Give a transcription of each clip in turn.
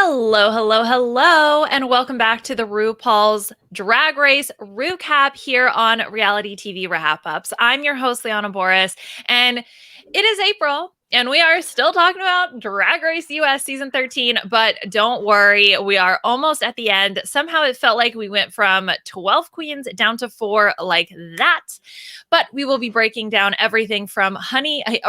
Hello, hello, hello, and welcome back to the RuPaul's Drag Race RHAPup here on reality TV RHAPups. I'm your host, Liana Boraas, and it is April, and we are still talking about Drag Race US Season 13, but don't worry, we are almost at the end. Somehow it felt like we went from 12 queens down to 4 like that, but we will be breaking down everything from Henny, I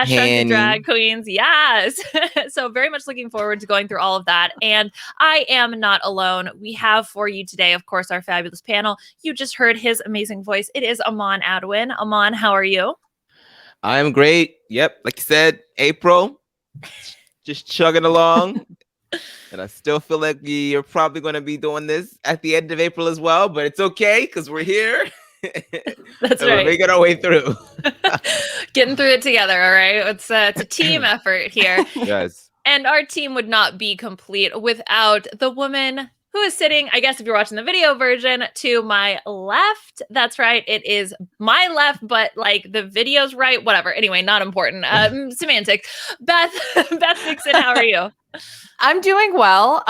Shrunk the Drag Queens. Yes. So very much looking forward to going through all of that. And I am not alone. We have for you today, of course, our fabulous panel. You just heard his amazing voice. It is Aman Adwin. Aman, how are you? I'm great. Yep. Like you said, April, just chugging along. And I still feel like you're probably going to be doing this at the end of April as well, but it's okay because we're here. That's right. We're making our way through. Getting through it together, all right? It's a team effort here. Yes. And our team would not be complete without the woman who is sitting, I guess if you're watching the video version, to my left. That's right. It is my left, but like the video's right. Whatever. Anyway, not important. Semantics. Beth Dixon, how are you? I'm doing well.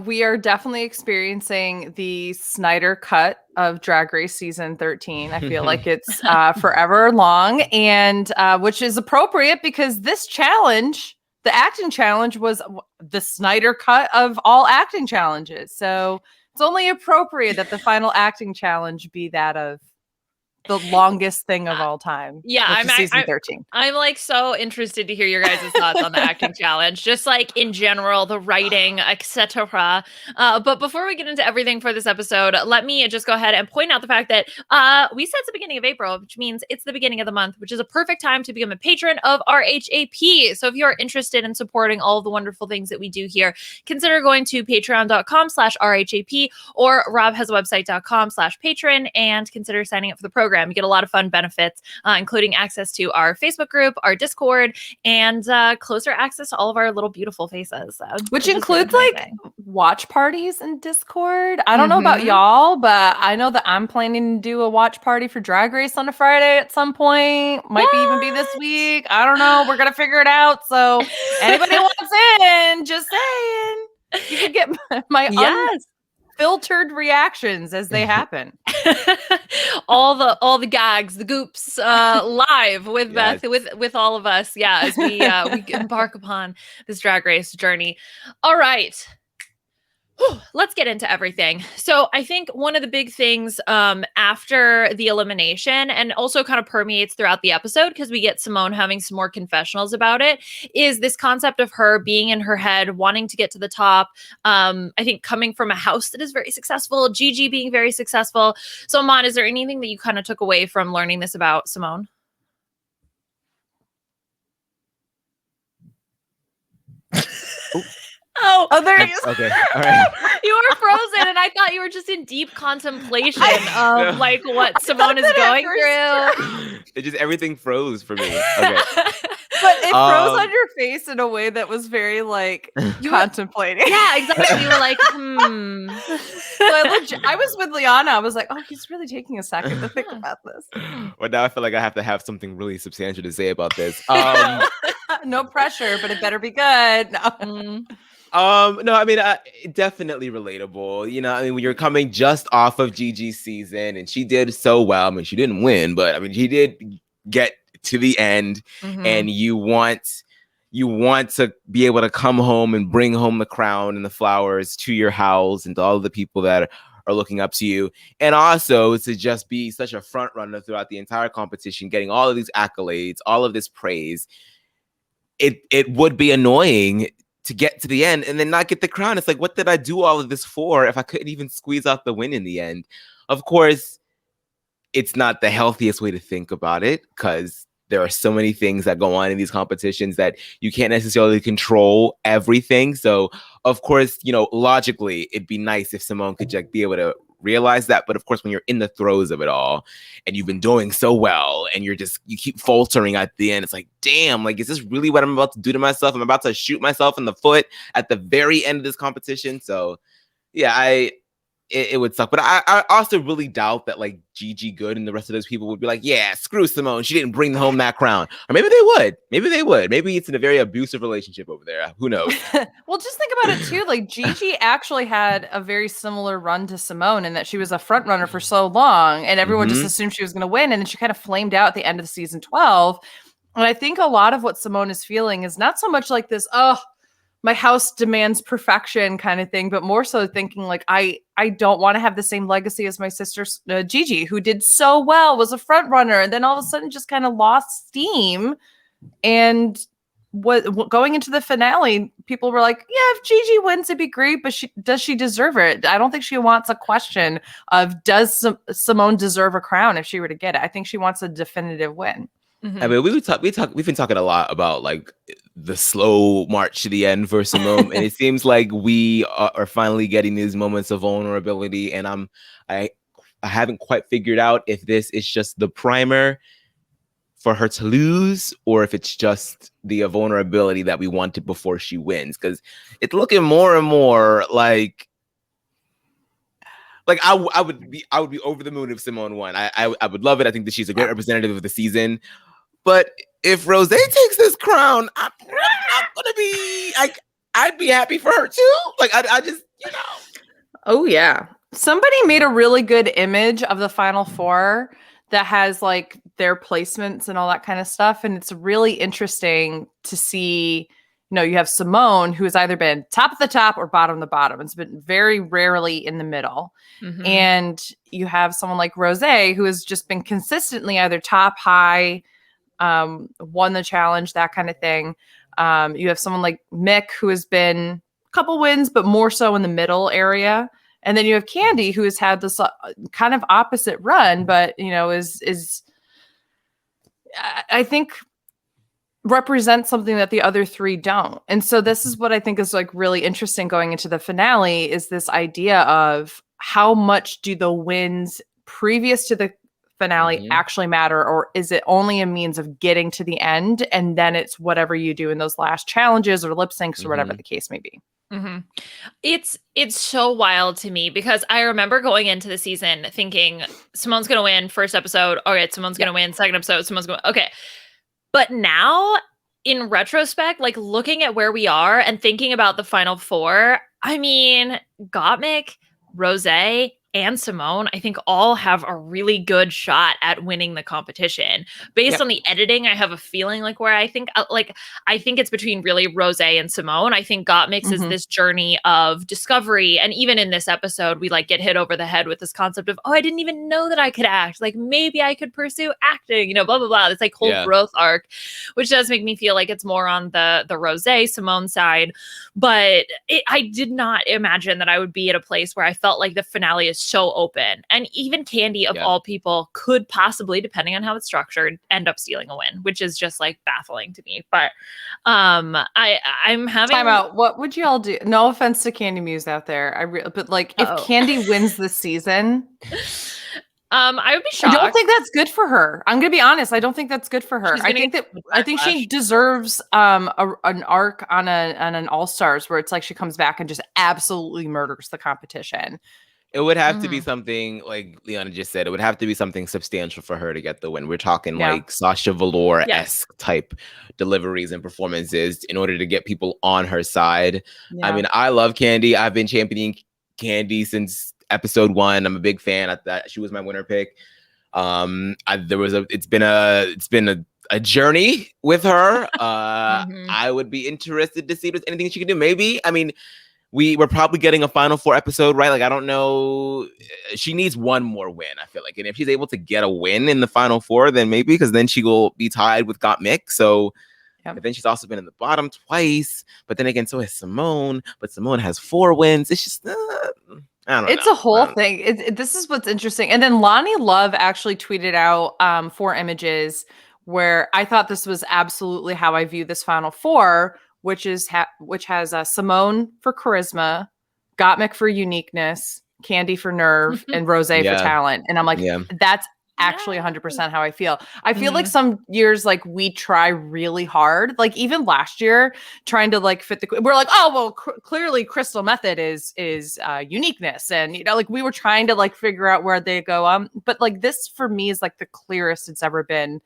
We are definitely experiencing the Snyder cut of Drag Race Season 13. I feel like it's forever long, and which is appropriate because this challenge, the acting challenge, was the Snyder cut of all acting challenges. So it's only appropriate that the final acting challenge be that of the longest thing of all time. Yeah, I'm season 13. I'm like so interested to hear your guys' thoughts on the acting challenge, just like in general, the writing, etc. But before we get into everything for this episode, let me just go ahead and point out the fact that we said it's the beginning of April, which means it's the beginning of the month, which is a perfect time to become a patron of RHAP. So if you are interested in supporting all of the wonderful things that we do here, consider going to patreon.com/RHAP or robhasawebsite.com/patron and consider signing up for the program. You get a lot of fun benefits, including access to our Facebook group, our Discord, and closer access to all of our little beautiful faces. Which includes like watch parties in Discord. I don't know about y'all, but I know that I'm planning to do a watch party for Drag Race on a Friday at some point. Might even be this week. I don't know. We're going to figure it out. So anybody wants in, just saying. You can get my filtered reactions as they happen. all the gags, the goops, live with Beth, with all of us. Yeah, as we embark upon this Drag Race journey. All right. Let's get into everything. So I think one of the big things after the elimination, and also kind of permeates throughout the episode because we get Simone having some more confessionals about it, is this concept of her being in her head, wanting to get to the top. I think coming from a house that is very successful, Gigi being very successful. So Aman, is there anything that you kind of took away from learning this about Simone? Oh, there you go. Okay, all right. You were frozen, and I thought you were just in deep contemplation of like what Simone is going through. It just everything froze for me. Okay. But it froze on your face in a way that was very like contemplating. Yeah, exactly. You were like, So I was with Liana. I was like, oh, he's really taking a second to think about this. Well, now I feel like I have to have something really substantial to say about this. No pressure, but it better be good. No, I mean, definitely relatable. You know, I mean, when you're coming just off of Gigi's season and she did so well. I mean, she didn't win, but I mean, she did get to the end, and you want to be able to come home and bring home the crown and the flowers to your house and to all of the people that are looking up to you. And also to just be such a front runner throughout the entire competition, getting all of these accolades, all of this praise. It would be annoying to get to the end and then not get the crown. It's like, what did I do all of this for if I couldn't even squeeze out the win in the end? Of course, it's not the healthiest way to think about it because there are so many things that go on in these competitions that you can't necessarily control everything. So, of course, you know, logically, it'd be nice if Simone could just be able to realize that. But of course, when you're in the throes of it all and you've been doing so well and you keep faltering at the end, it's like, damn, like, is this really what I'm about to do to myself? I'm about to shoot myself in the foot at the very end of this competition. So yeah, it would suck. But I also really doubt that like Gigi Good and the rest of those people would be like, yeah, screw Simone. She didn't bring home that crown. Or maybe they would. Maybe it's in a very abusive relationship over there. Who knows? Well, just think about it too. Like Gigi actually had a very similar run to Simone in that she was a front runner for so long and everyone just assumed she was going to win. And then she kind of flamed out at the end of the season 12. And I think a lot of what Simone is feeling is not so much like this, oh, my house demands perfection kind of thing, but more so thinking like, I don't want to have the same legacy as my sister Gigi, who did so well, was a front runner, and then all of a sudden just kind of lost steam. And what going into the finale, people were like, yeah, if Gigi wins, it'd be great, but does she deserve it? I don't think she wants a question of does Simone deserve a crown if she were to get it. I think she wants a definitive win. I mean, we've been talking a lot about like the slow march to the end for Simone, and it seems like we are finally getting these moments of vulnerability. And I haven't quite figured out if this is just the primer for her to lose, or if it's just the vulnerability that we wanted before she wins, because it's looking more and more like I would be over the moon if Simone won. I would love it. I think that she's a great representative of the season. But if Rose takes this crown, I'm gonna be like, I'd be happy for her too. Like I just, you know. Oh yeah. Somebody made a really good image of the Final Four that has like their placements and all that kind of stuff. And it's really interesting to see, you know, you have Simone, who has either been top of the top or bottom of the bottom. It's been very rarely in the middle. And you have someone like Rose, who has just been consistently either top, high, won the challenge, that kind of thing. You have someone like Mick, who has been a couple wins, but more so in the middle area. And then you have Candy, who has had this kind of opposite run, but, you know, is I think represents something that the other three don't. And so this is what I think is like really interesting going into the finale, is this idea of how much do the wins previous to the finale actually matter, or is it only a means of getting to the end, and then it's whatever you do in those last challenges or lip syncs or whatever the case may be. It's so wild to me, because I remember going into the season thinking Simone's gonna win first episode, all right, Simone's gonna win second episode, Simone's gonna okay. But now in retrospect, like looking at where we are and thinking about the Final Four, I mean, Gottmik, Rose, and Simone, I think all have a really good shot at winning the competition. Based on the editing, I have a feeling like where I think it's between really Rose and Simone. I think Gottmik's is this journey of discovery. And even in this episode, we like get hit over the head with this concept of, oh, I didn't even know that I could act. Like maybe I could pursue acting, you know, blah, blah, blah. This like whole growth arc, which does make me feel like it's more on the Rose Simone side. But I did not imagine that I would be at a place where I felt like the finale is so open, and even Candy of all people could possibly, depending on how it's structured, end up stealing a win, which is just like baffling to me. But I'm having time out. What would you all do? No offense to Candy Muse out there, but like if Candy wins this season, I would be shocked. I don't think that's good for her. I'm gonna be honest. I don't think that's good for her. I think she deserves an arc on an All Stars where it's like she comes back and just absolutely murders the competition. It would have to be something like Liana just said. It would have to be something substantial for her to get the win. We're talking like Sasha Velour-esque type deliveries and performances in order to get people on her side. I mean, I love Candy. I've been championing Candy since episode 1. I'm a big fan. I thought she was my winner pick. It's been a journey with her. I would be interested to see if there's anything she can do. Maybe. I mean, we're probably getting a Final Four episode, right? Like, I don't know. She needs one more win, I feel like. And if she's able to get a win in the Final Four, then maybe, because then she will be tied with Gottmik. So, but then she's also been in the bottom twice. But then again, so has Simone. But Simone has 4 wins. It's just, I don't know. It's a whole thing. This is what's interesting. And then Lonnie Love actually tweeted out 4 images where I thought this was absolutely how I view this Final Four, which has Simone for charisma, Gottmik for uniqueness, Candy for nerve, and Rose for talent. And I'm like, that's actually 100% how I feel. I feel like some years, like, we try really hard. Like, even last year, trying to like fit we're like, oh, well, clearly Crystal Method is uniqueness. And, you know, like, we were trying to like figure out where they go. But like, this for me is like the clearest it's ever been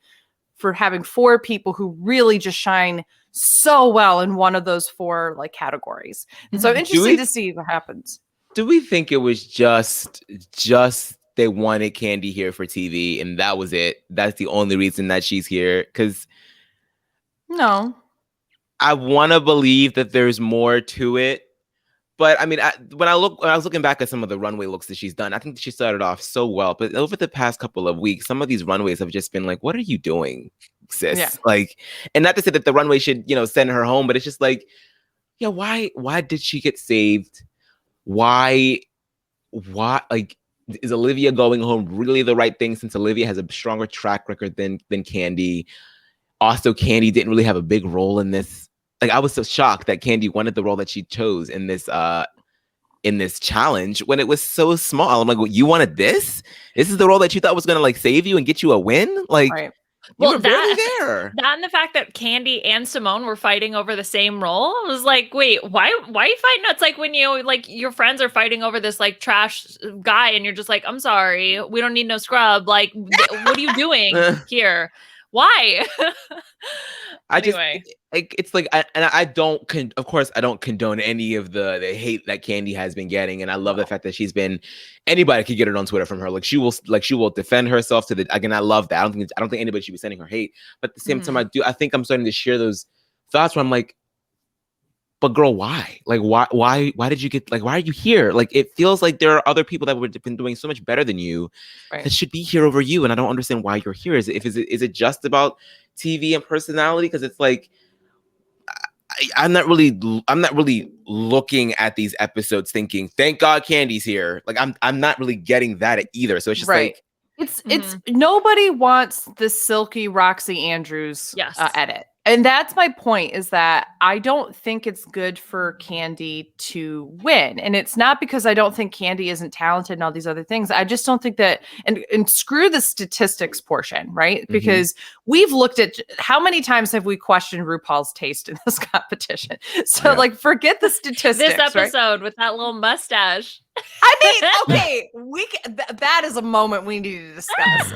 for having 4 people who really just shine so well in one of those 4 like categories. And so interesting to see what happens. Do we think it was just they wanted Candy here for TV and that was it? That's the only reason that she's here? Because no, I want to believe that there's more to it. But I mean, when I was looking back at some of the runway looks that she's done, I think she started off so well. But over the past couple of weeks, some of these runways have just been like, "What are you doing, sis?" Yeah. Like, and not to say that the runway should, you know, send her home, but it's just like, yeah, why did she get saved? Why, like, is Olivia going home really the right thing? Since Olivia has a stronger track record than Candy. Also, Candy didn't really have a big role in this. Like, I was so shocked that Candy wanted the role that she chose in this challenge when it was so small. I'm like, well, you wanted this? This is the role that you thought was gonna like save you and get you a win? Like, right. You were barely there. That and the fact that Candy and Simone were fighting over the same role, I was like, wait, why are you fighting? It's like when you like your friends are fighting over this like trash guy, and you're just like, I'm sorry, we don't need no scrub. Like, what are you doing here? Why? Anyway. It's like, I don't of course I don't condone any of the hate that Candy has been getting, and I love the fact that anybody could get it on Twitter from her. Like, she will defend herself to the, again, I love that. I don't think anybody should be sending her hate, but at the same time, I think I'm starting to share those thoughts where I'm like, but girl, why? Like, why did you get, like, why are you here? Like, it feels like there are other people that would have been doing so much better than you that should be here over you, and I don't understand why you're here. Is it just about TV and personality? Because it's like, I'm not really looking at these episodes thinking, thank God Candy's here. Like, I'm not really getting that either. So it's just like, it's nobody wants the silky Roxy Andrews edit. And that's my point, is that I don't think it's good for Candy to win. And it's not because I don't think Candy isn't talented and all these other things. I just don't think that, and screw the statistics portion, right? Because we've looked at how many times have we questioned RuPaul's taste in this competition. So like, forget the statistics. This episode with that little mustache. I mean, okay, that is a moment we need to discuss.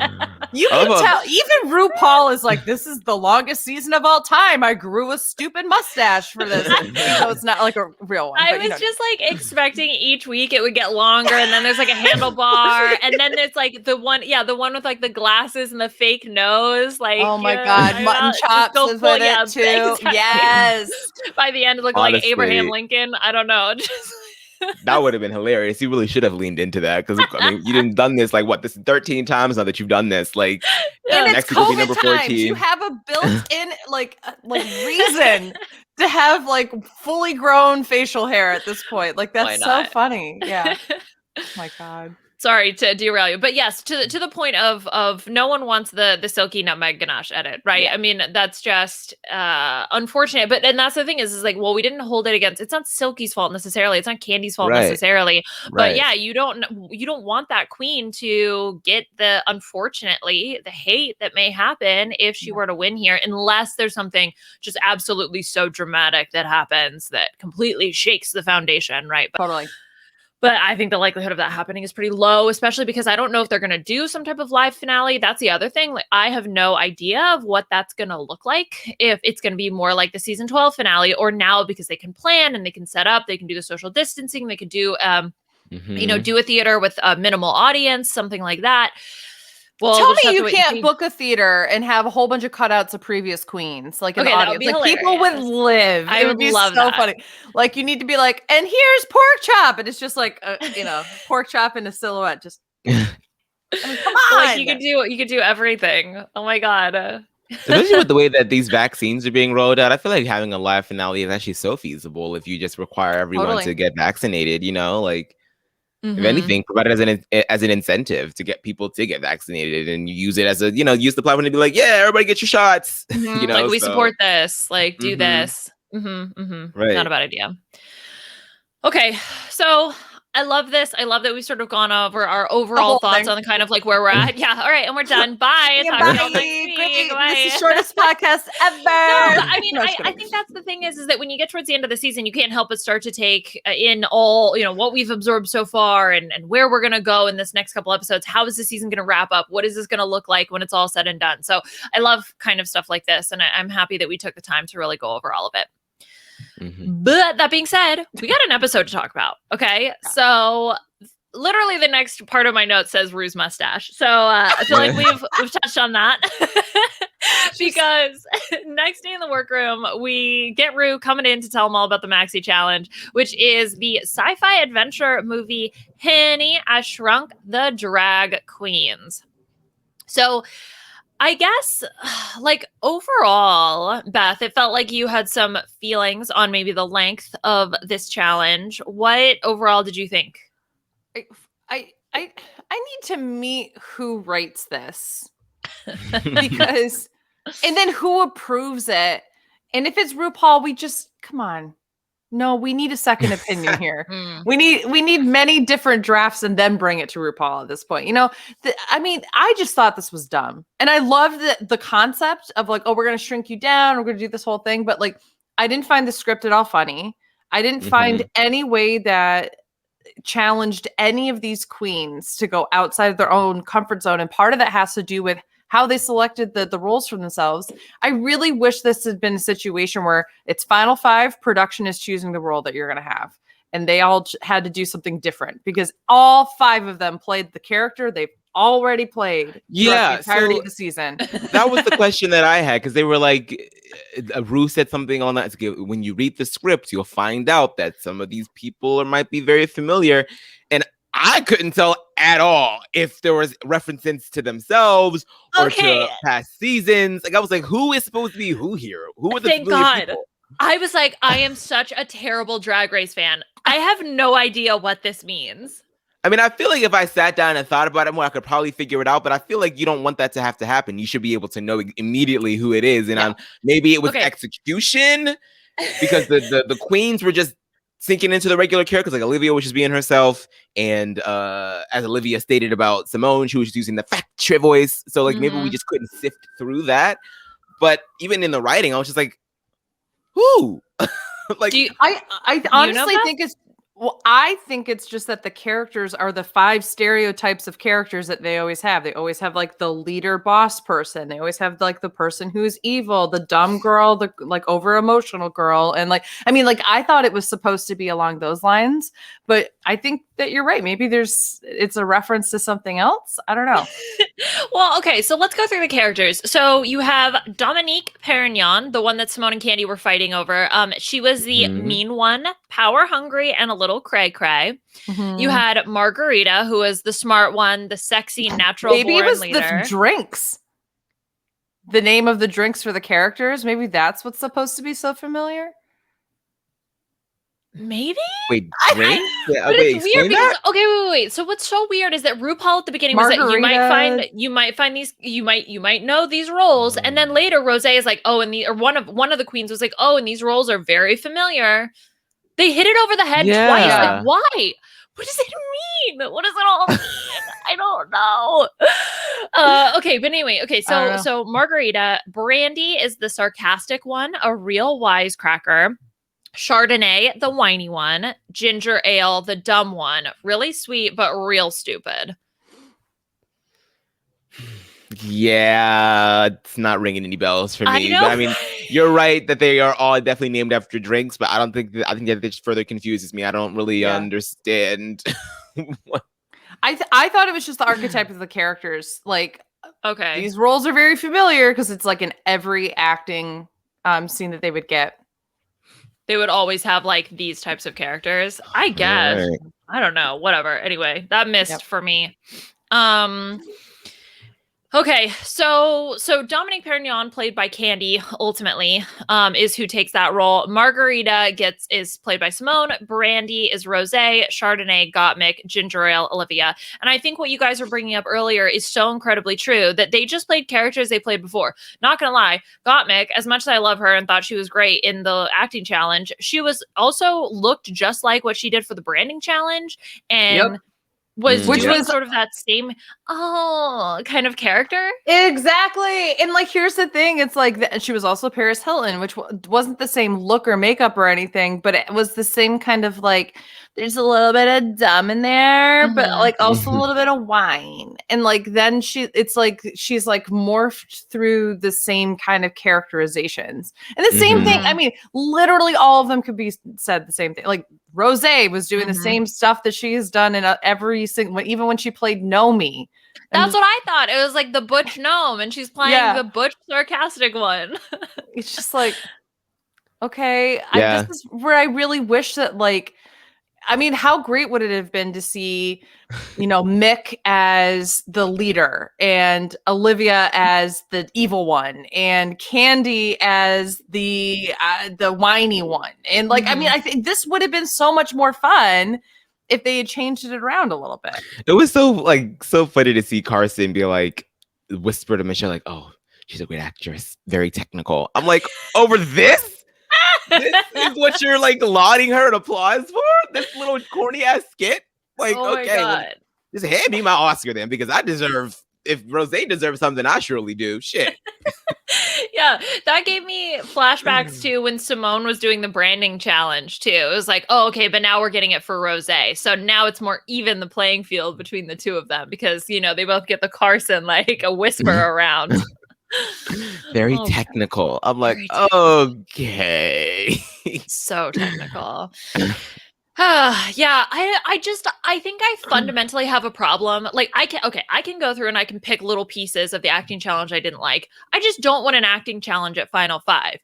You can tell, even RuPaul is like, this is the longest season of all time. I grew a stupid mustache for this. So it's not like a real one. I was just like expecting each week it would get longer, and then there's like a handlebar, and then there's like the one with like the glasses and the fake nose. Like, oh my God, mutton chops is with it too. Exactly. Yes. By the end, it looked like Abraham Lincoln. I don't know. That would have been hilarious. He really should have leaned into that, because I mean, you didn't done this like this is 13 times now that you've done this. Like, and next week will be number 14. You have a built-in like reason to have like fully grown facial hair at this point. Like, that's so funny. Yeah. Oh my God. Sorry to derail you, but yes, to the point of no one wants the silky nutmeg ganache edit, right? Yeah. I mean, that's just unfortunate. But and that's the thing is like, well, we didn't hold it against. It's not Silky's fault necessarily. It's not Candy's fault necessarily. But yeah, you don't want that queen to get unfortunately the hate that may happen if she were to win here, unless there's something just absolutely so dramatic that happens that completely shakes the foundation, right? But, totally. But I think the likelihood of that happening is pretty low, especially because I don't know if they're going to do some type of live finale. That's the other thing. Like, I have no idea of what that's going to look like. If it's going to be more like the season 12 finale, or now, because they can plan and they can set up, they can do the social distancing, they could do, do a theater with a minimal audience, something like that. Well, tell me you can't book a theater and have a whole bunch of cutouts of previous queens, like an audience. Like, people would live. I would be love so that. Funny. Like, you need to be like, and here's pork chop, and it's just like, pork chop in a silhouette. Just I mean, come on. Like, you could do everything. Oh my God. Especially with the way that these vaccines are being rolled out, I feel like having a live finale is actually so feasible if you just require everyone to get vaccinated. You know, like. If anything, provide it as an incentive to get people to get vaccinated, and you use it as a, use the platform to be like, yeah, everybody get your shots. Like, we support this, like, do this. Right. Not a bad idea. Okay. So I love this. I love that we've sort of gone over our overall thoughts on the kind of like where we're at. Yeah. All right. And we're done. Bye. Talk to y'all next week. Great. Bye. This is the shortest podcast ever. No, but I mean, I think that's the thing is that when you get towards the end of the season, you can't help but start to take in all, what we've absorbed so far and where we're going to go in this next couple episodes. How is the season going to wrap up? What is this going to look like when it's all said and done? So I love kind of stuff like this. And I'm happy that we took the time to really go over all of it. Mm-hmm. But that being said, we got an episode to talk about. Okay. Yeah. So literally the next part of my note says Ru's mustache. So I feel like we've touched on that because next day in the workroom, we get Ru coming in to tell them all about the Maxi Challenge, which is the sci-fi adventure movie Honey, I Shrunk the Drag Queens. So I guess, like, overall, Beth, it felt like you had some feelings on maybe the length of this challenge. What overall did you think? I need to meet who writes this because, and then who approves it. And if it's RuPaul, come on. No, we need a second opinion here. We need many different drafts and then bring it to RuPaul at this point. I just thought this was dumb. And I love the concept of like, oh, we're going to shrink you down. We're going to do this whole thing. But like, I didn't find the script at all funny. I didn't find any way that challenged any of these queens to go outside of their own comfort zone. And part of that has to do with how they selected the roles for themselves. I really wish this had been a situation where it's Final Five, production is choosing the role that you're going to have. And they all had to do something different because all 5 of them played the character they've already played the entirety of the season. That was the question that I had because they were like, Ru said something on that. When you read the script, you'll find out that some of these people might be very familiar. And I couldn't tell at all if there was references to themselves or to past seasons. Like I was like, who is supposed to be who here? Who are the familiar people? I was like, I am such a terrible Drag Race fan. I have no idea what this means. I mean, I feel like if I sat down and thought about it more, I could probably figure it out. But I feel like you don't want that to have to happen. You should be able to know immediately who it is. And maybe it was execution because the queens were just sinking into the regular characters. Like Olivia was just being herself. And as Olivia stated about Simone, she was just using the factory voice. So like maybe we just couldn't sift through that. But even in the writing, I was just like, who? Like, I honestly think it's. Well, I think it's just that the characters are the 5 stereotypes of characters that they always have. They always have like the leader boss person. They always have like the person who's evil, the dumb girl, the like over emotional girl. And like, I mean, like I thought it was supposed to be along those lines, but I think that you're right. Maybe it's a reference to something else. I don't know. Well, okay. So let's go through the characters. So you have Dominique Perignon, the one that Simone and Candy were fighting over. She was the mean one, power hungry, and a little cray-cray. You had Margarita, who was the smart one, the sexy, natural born leader. Maybe it was the drinks. The name of the drinks for the characters. Maybe that's what's supposed to be so familiar. Maybe? Wait, drink? But it's weird because wait. So what's so weird is that RuPaul at the beginning was that you might find these, you might know these roles, and then later Rose is like, oh, and one of the queens was like, oh, and these roles are very familiar. They hit it over the head twice. Like, why? What does it mean? What does it all mean? I don't know. Okay, but anyway, so Margarita, Brandy is the sarcastic one, a real wisecracker. Chardonnay, the whiny one. Ginger Ale, the dumb one. Really sweet, but real stupid. Yeah, it's not ringing any bells for me. But I mean, you're right that they are all definitely named after drinks, but I think that just further confuses me. I don't really understand. I thought it was just the archetype of the characters. Like, these roles are very familiar because it's like in every acting scene that they would get. They would always have like these types of characters. I guess. Right. I don't know. Whatever. Anyway, that missed for me. Okay, so Dominique Perignon, played by Candy, ultimately, is who takes that role. Margarita is played by Simone. Brandy is Rosé. Chardonnay, Gottmik. Ginger Ale, Olivia. And I think what you guys were bringing up earlier is so incredibly true, that they just played characters they played before. Not gonna lie, Gottmik, as much as I love her and thought she was great in the acting challenge, she was also looked just like what she did for the branding challenge, and was Which doing was sort of that same kind of character. Exactly. And like, here's the thing. It's like she was also Paris Hilton, which wasn't the same look or makeup or anything, but it was the same kind of like, there's a little bit of dumb in there, but like also a little bit of wine. And like, then it's like, she's like morphed through the same kind of characterizations. And the same thing. I mean, literally all of them could be said the same thing. Like Rosé was doing the same stuff that she has done in every single, even when she played Nomi. That's what I thought. It was like the butch gnome, and she's playing the butch sarcastic one. It's just like, okay, Yeah. this is where I really wish that, like, I mean, how great would it have been to see, Mick as the leader and Olivia as the evil one and Candy as the whiny one. And like, I mean, I think this would have been so much more fun if they had changed it around a little bit. It was so funny to see Carson be like, whisper to Michelle, like, oh, she's a great actress, very technical. I'm like, over this? This is what you're like lauding her and applause for? This little corny ass skit? Like, okay, well, just hand me my Oscar then, because I deserve, if Rosé deserves something, I surely do. Shit. Yeah, that gave me flashbacks to when Simone was doing the branding challenge too. It was like, oh, okay, but now we're getting it for Rosé. So now it's more even the playing field between the two of them, because they both get the Carson like a whisper around. Very technical. I'm like, okay. So technical. Yeah, I think I fundamentally have a problem. Like I can go through and I can pick little pieces of the acting challenge I didn't like. I just don't want an acting challenge at Final 5.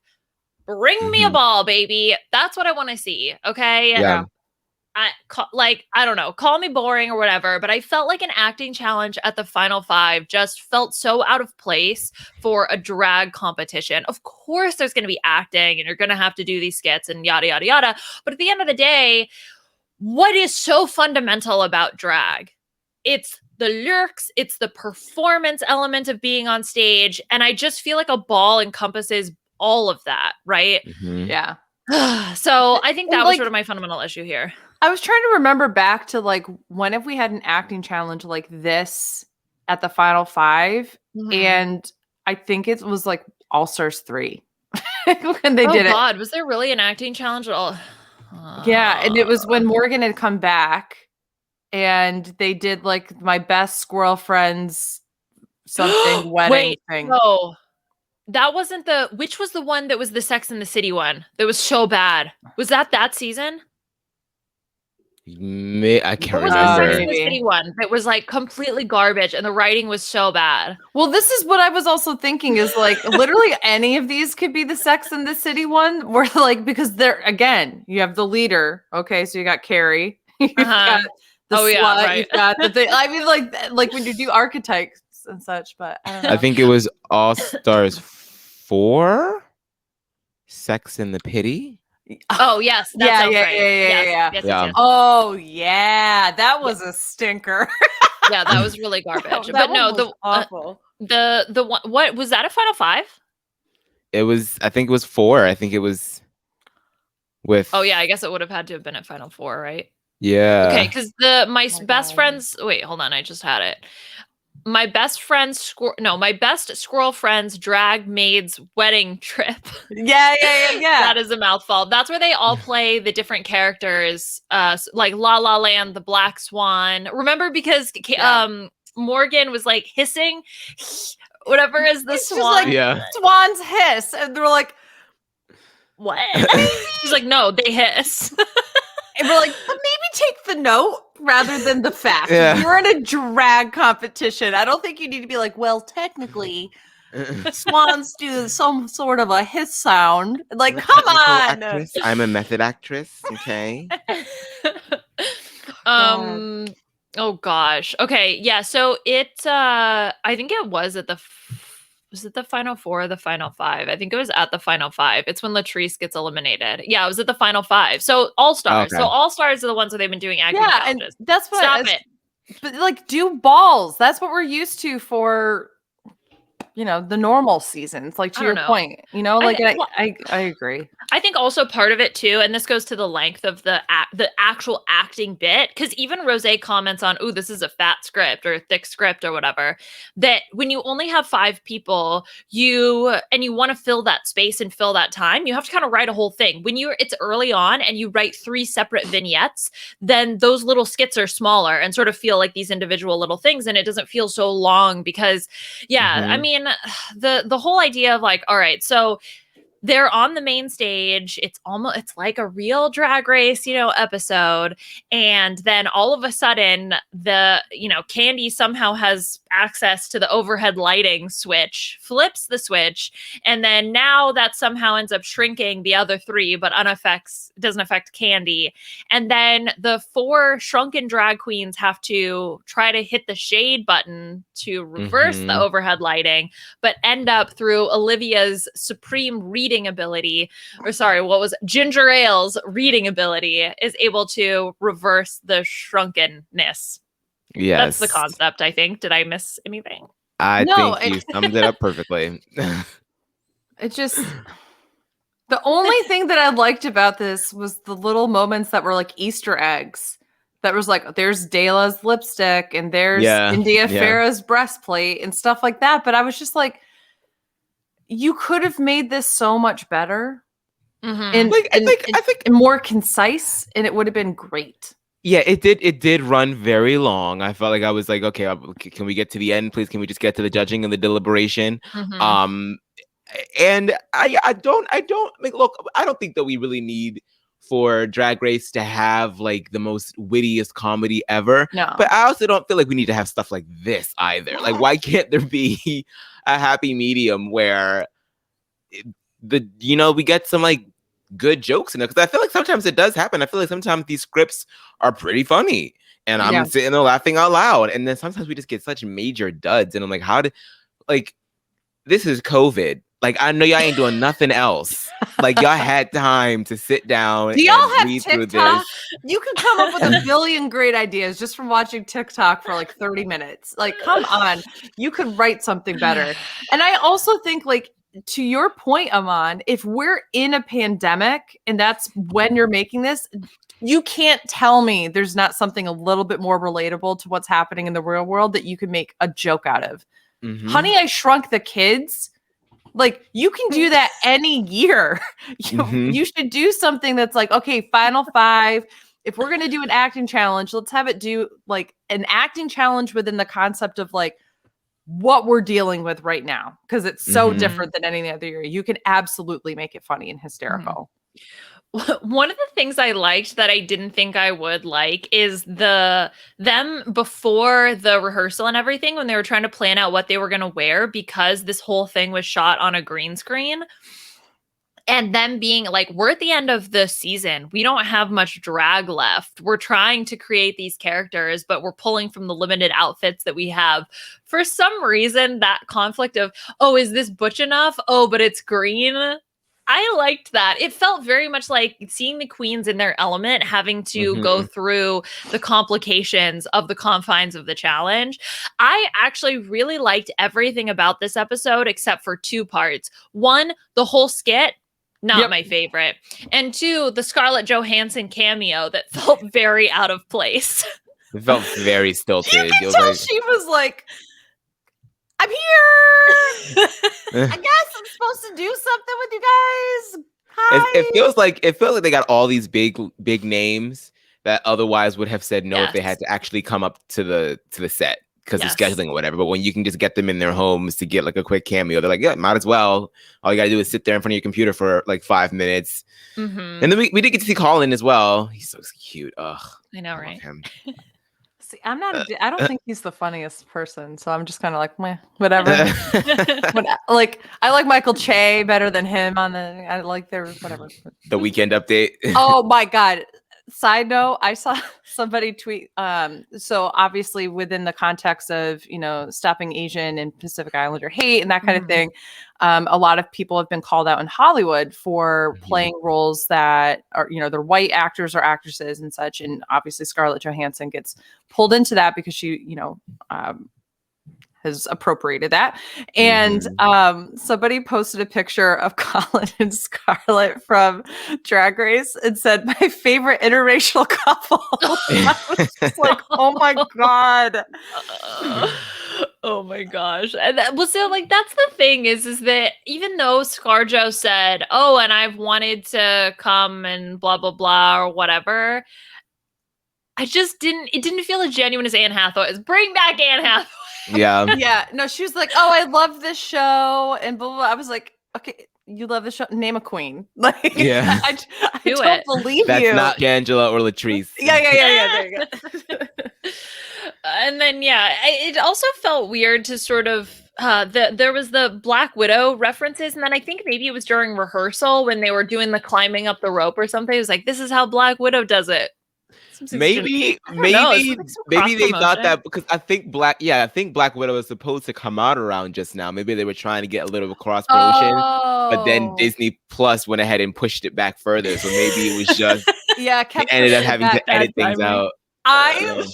Bring me a ball, baby. That's what I want to see. Okay. Yeah. I don't know, call me boring or whatever, but I felt like an acting challenge at the Final 5 just felt so out of place for a drag competition. Of course, there's going to be acting and you're going to have to do these skits and yada, yada, yada. But at the end of the day, what is so fundamental about drag? It's the lyrics, it's the performance element of being on stage. And I just feel like a ball encompasses all of that, right? Yeah. So I think that was sort of my fundamental issue here. I was trying to remember back to like, when have we had an acting challenge like this at the Final 5? And I think it was like All Stars 3 when they did it. Oh God, was there really an acting challenge at all? Yeah, and it was when Morgan had come back and they did like my best squirrel friends something wedding thing. No. That wasn't which was the one that was the Sex and the City one that was so bad? Was that season? I can't remember. The Sex and the City one that was like completely garbage and the writing was so bad. Well, this is what I was also thinking is like literally any of these could be the Sex and the City one, where like, because they're, again, you have the leader. Okay, so you got Carrie. You've got the slut, right. You've got the thing. I mean, like when you do archetypes and such, but I don't know. I think it was All Stars 4, Sex and the Pity. Oh yes, that sounds right. Yes. Oh yeah, that was a stinker. Yeah, that was really garbage. But no, the awful. The one, what was that, a Final 5? It was. I think it was 4. I think it was with. Oh yeah, I guess it would have had to have been at Final 4, right? Yeah. Okay, because my best friends. Wait, hold on. I just had it. My best squirrel friend's drag maid's wedding trip. Yeah. That is a mouthful. That's where they all play the different characters, like La La Land, the Black Swan. Remember, because Morgan was like hissing, whatever is the swan. Like, swans hiss, and they're like, what? She's like, no, they hiss. And we're like, but maybe take the note rather than the fact. Yeah. You're in a drag competition. I don't think you need to be like, well, technically, swans do some sort of a hiss sound. Like, come on. I'm a method actress. Okay. Oh gosh. Okay. Yeah. So I think it was at was it the final four or the final five? I think it was at the final five. It's when Latrice gets eliminated. Yeah, it was at the final five. So All Stars. Okay. So All Stars are the ones where they've been doing acting Yeah, and challenges. that's what. Stop it. But like, do balls. That's what we're used to for, the normal seasons. Like, to I your don't know. point, I agree. I think also part of it too, and this goes to the length of the actual acting bit, because even Rosé comments on, "Ooh, this is a fat script or a thick script or whatever." That when you only have 5 people, you want to fill that space and fill that time, you have to kind of write a whole thing. When it's early on and you write 3 separate vignettes, then those little skits are smaller and sort of feel like these individual little things, and it doesn't feel so long because, yeah, I mean, the whole idea of like, all right, so they're on the main stage. It's like a real Drag Race, episode. And then all of a sudden, Candy somehow has access to the overhead lighting switch, flips the switch. And then now that somehow ends up shrinking the other 3, but doesn't affect Candy. And then the 4 shrunken drag queens have to try to hit the shade button to reverse the overhead lighting, but end up through Olivia's supreme reading ability, Ginger Ale's reading ability, is able to reverse the shrunkeness. Yes. That's the concept, I think. Did I miss anything? I think you summed it up perfectly. It just... The only thing that I liked about this was the little moments that were like Easter eggs. That was like, there's Dela's lipstick and there's India Farah's breastplate and stuff like that. But I was just like, you could have made this so much better and more concise, and it would have been great. Yeah, it did run very long. I felt like I was like, okay, can we get to the end, please? Can we just get to the judging and the deliberation? And I don't think that we really need for Drag Race to have like the most wittiest comedy ever. No. But I also don't feel like we need to have stuff like this either. Like, why can't there be a happy medium where we get some like good jokes in it? Because I feel like sometimes it does happen. I feel like sometimes these scripts are pretty funny and I'm sitting there laughing out loud. And then sometimes we just get such major duds. And I'm like, this is COVID. Like, I know y'all ain't doing nothing else. Like, y'all had time to sit down Do y'all have read TikTok? through this. You could come up with a billion great ideas just from watching TikTok for like 30 minutes. Like, come on. You could write something better. And I also think, like, to your point, Aman, if we're in a pandemic and that's when you're making this, you can't tell me there's not something a little bit more relatable to what's happening in the real world that you could make a joke out of. Honey, I Shrunk the Kids. Like, you can do that any year. You should do something that's like, okay, final 5. If we're going to do an acting challenge, let's have it do like an acting challenge within the concept of like what we're dealing with right now. Because it's so different than any other year. You can absolutely make it funny and hysterical. One of the things I liked that I didn't think I would like is them before the rehearsal and everything, when they were trying to plan out what they were going to wear, because this whole thing was shot on a green screen. And them being like, we're at the end of the season. We don't have much drag left. We're trying to create these characters, but we're pulling from the limited outfits that we have. For some reason, that conflict of, oh, is this butch enough? Oh, but it's green. I liked that. It felt very much like seeing the queens in their element, having to go through the complications of the confines of the challenge. I actually really liked everything about this episode except for 2 parts. 1, the whole skit, not my favorite. And 2, the Scarlett Johansson cameo that felt very out of place. It felt very stilted. You can tell she was like, I'm here. I guess I'm supposed to do something with you guys. Hi. It feels like they got all these big names that otherwise would have said no if they had to actually come up to the set because of scheduling or whatever. But when you can just get them in their homes to get like a quick cameo, they're like, yeah, might as well. All you gotta do is sit there in front of your computer for like 5 minutes. And then we did get to see Colin as well. He's so cute. Ugh, I know, right? Him. See, I don't think he's the funniest person, so I'm just kind of like, meh, whatever. Like, I like Michael Che better than him I like their whatever. The Weekend Update. Oh my God. Side note, I saw somebody tweet. So obviously within the context of, stopping Asian and Pacific Islander hate and that kind of thing, a lot of people have been called out in Hollywood for playing roles that are, they're white actors or actresses and such. And obviously Scarlett Johansson gets pulled into that because she, has appropriated that. And somebody posted a picture of Colin and Scarlett from Drag Race and said, my favorite interracial couple. I was just like, oh my God. Oh my gosh. And so like that's the thing is that even though ScarJo said, oh, and I've wanted to come and blah blah blah or whatever, it didn't feel as genuine as Anne Hathaway. Bring back Anne Hathaway. Yeah. Yeah. No, she was like, oh, I love this show. And blah, blah, blah. I was like, okay, you love the show. Name a queen. Like, yeah. I don't believe That's you. That's not Angela or Latrice. Yeah. There you go. And then, it also felt weird to sort of, there was the Black Widow references. And then I think maybe it was during rehearsal when they were doing the climbing up the rope or something. It was like, this is how Black Widow does it. Maybe they thought that because I think Black Widow was supposed to come out around just now. Maybe they were trying to get a little cross promotion, but then Disney Plus went ahead and pushed it back further. So maybe it was just they ended up having to edit things out. I'm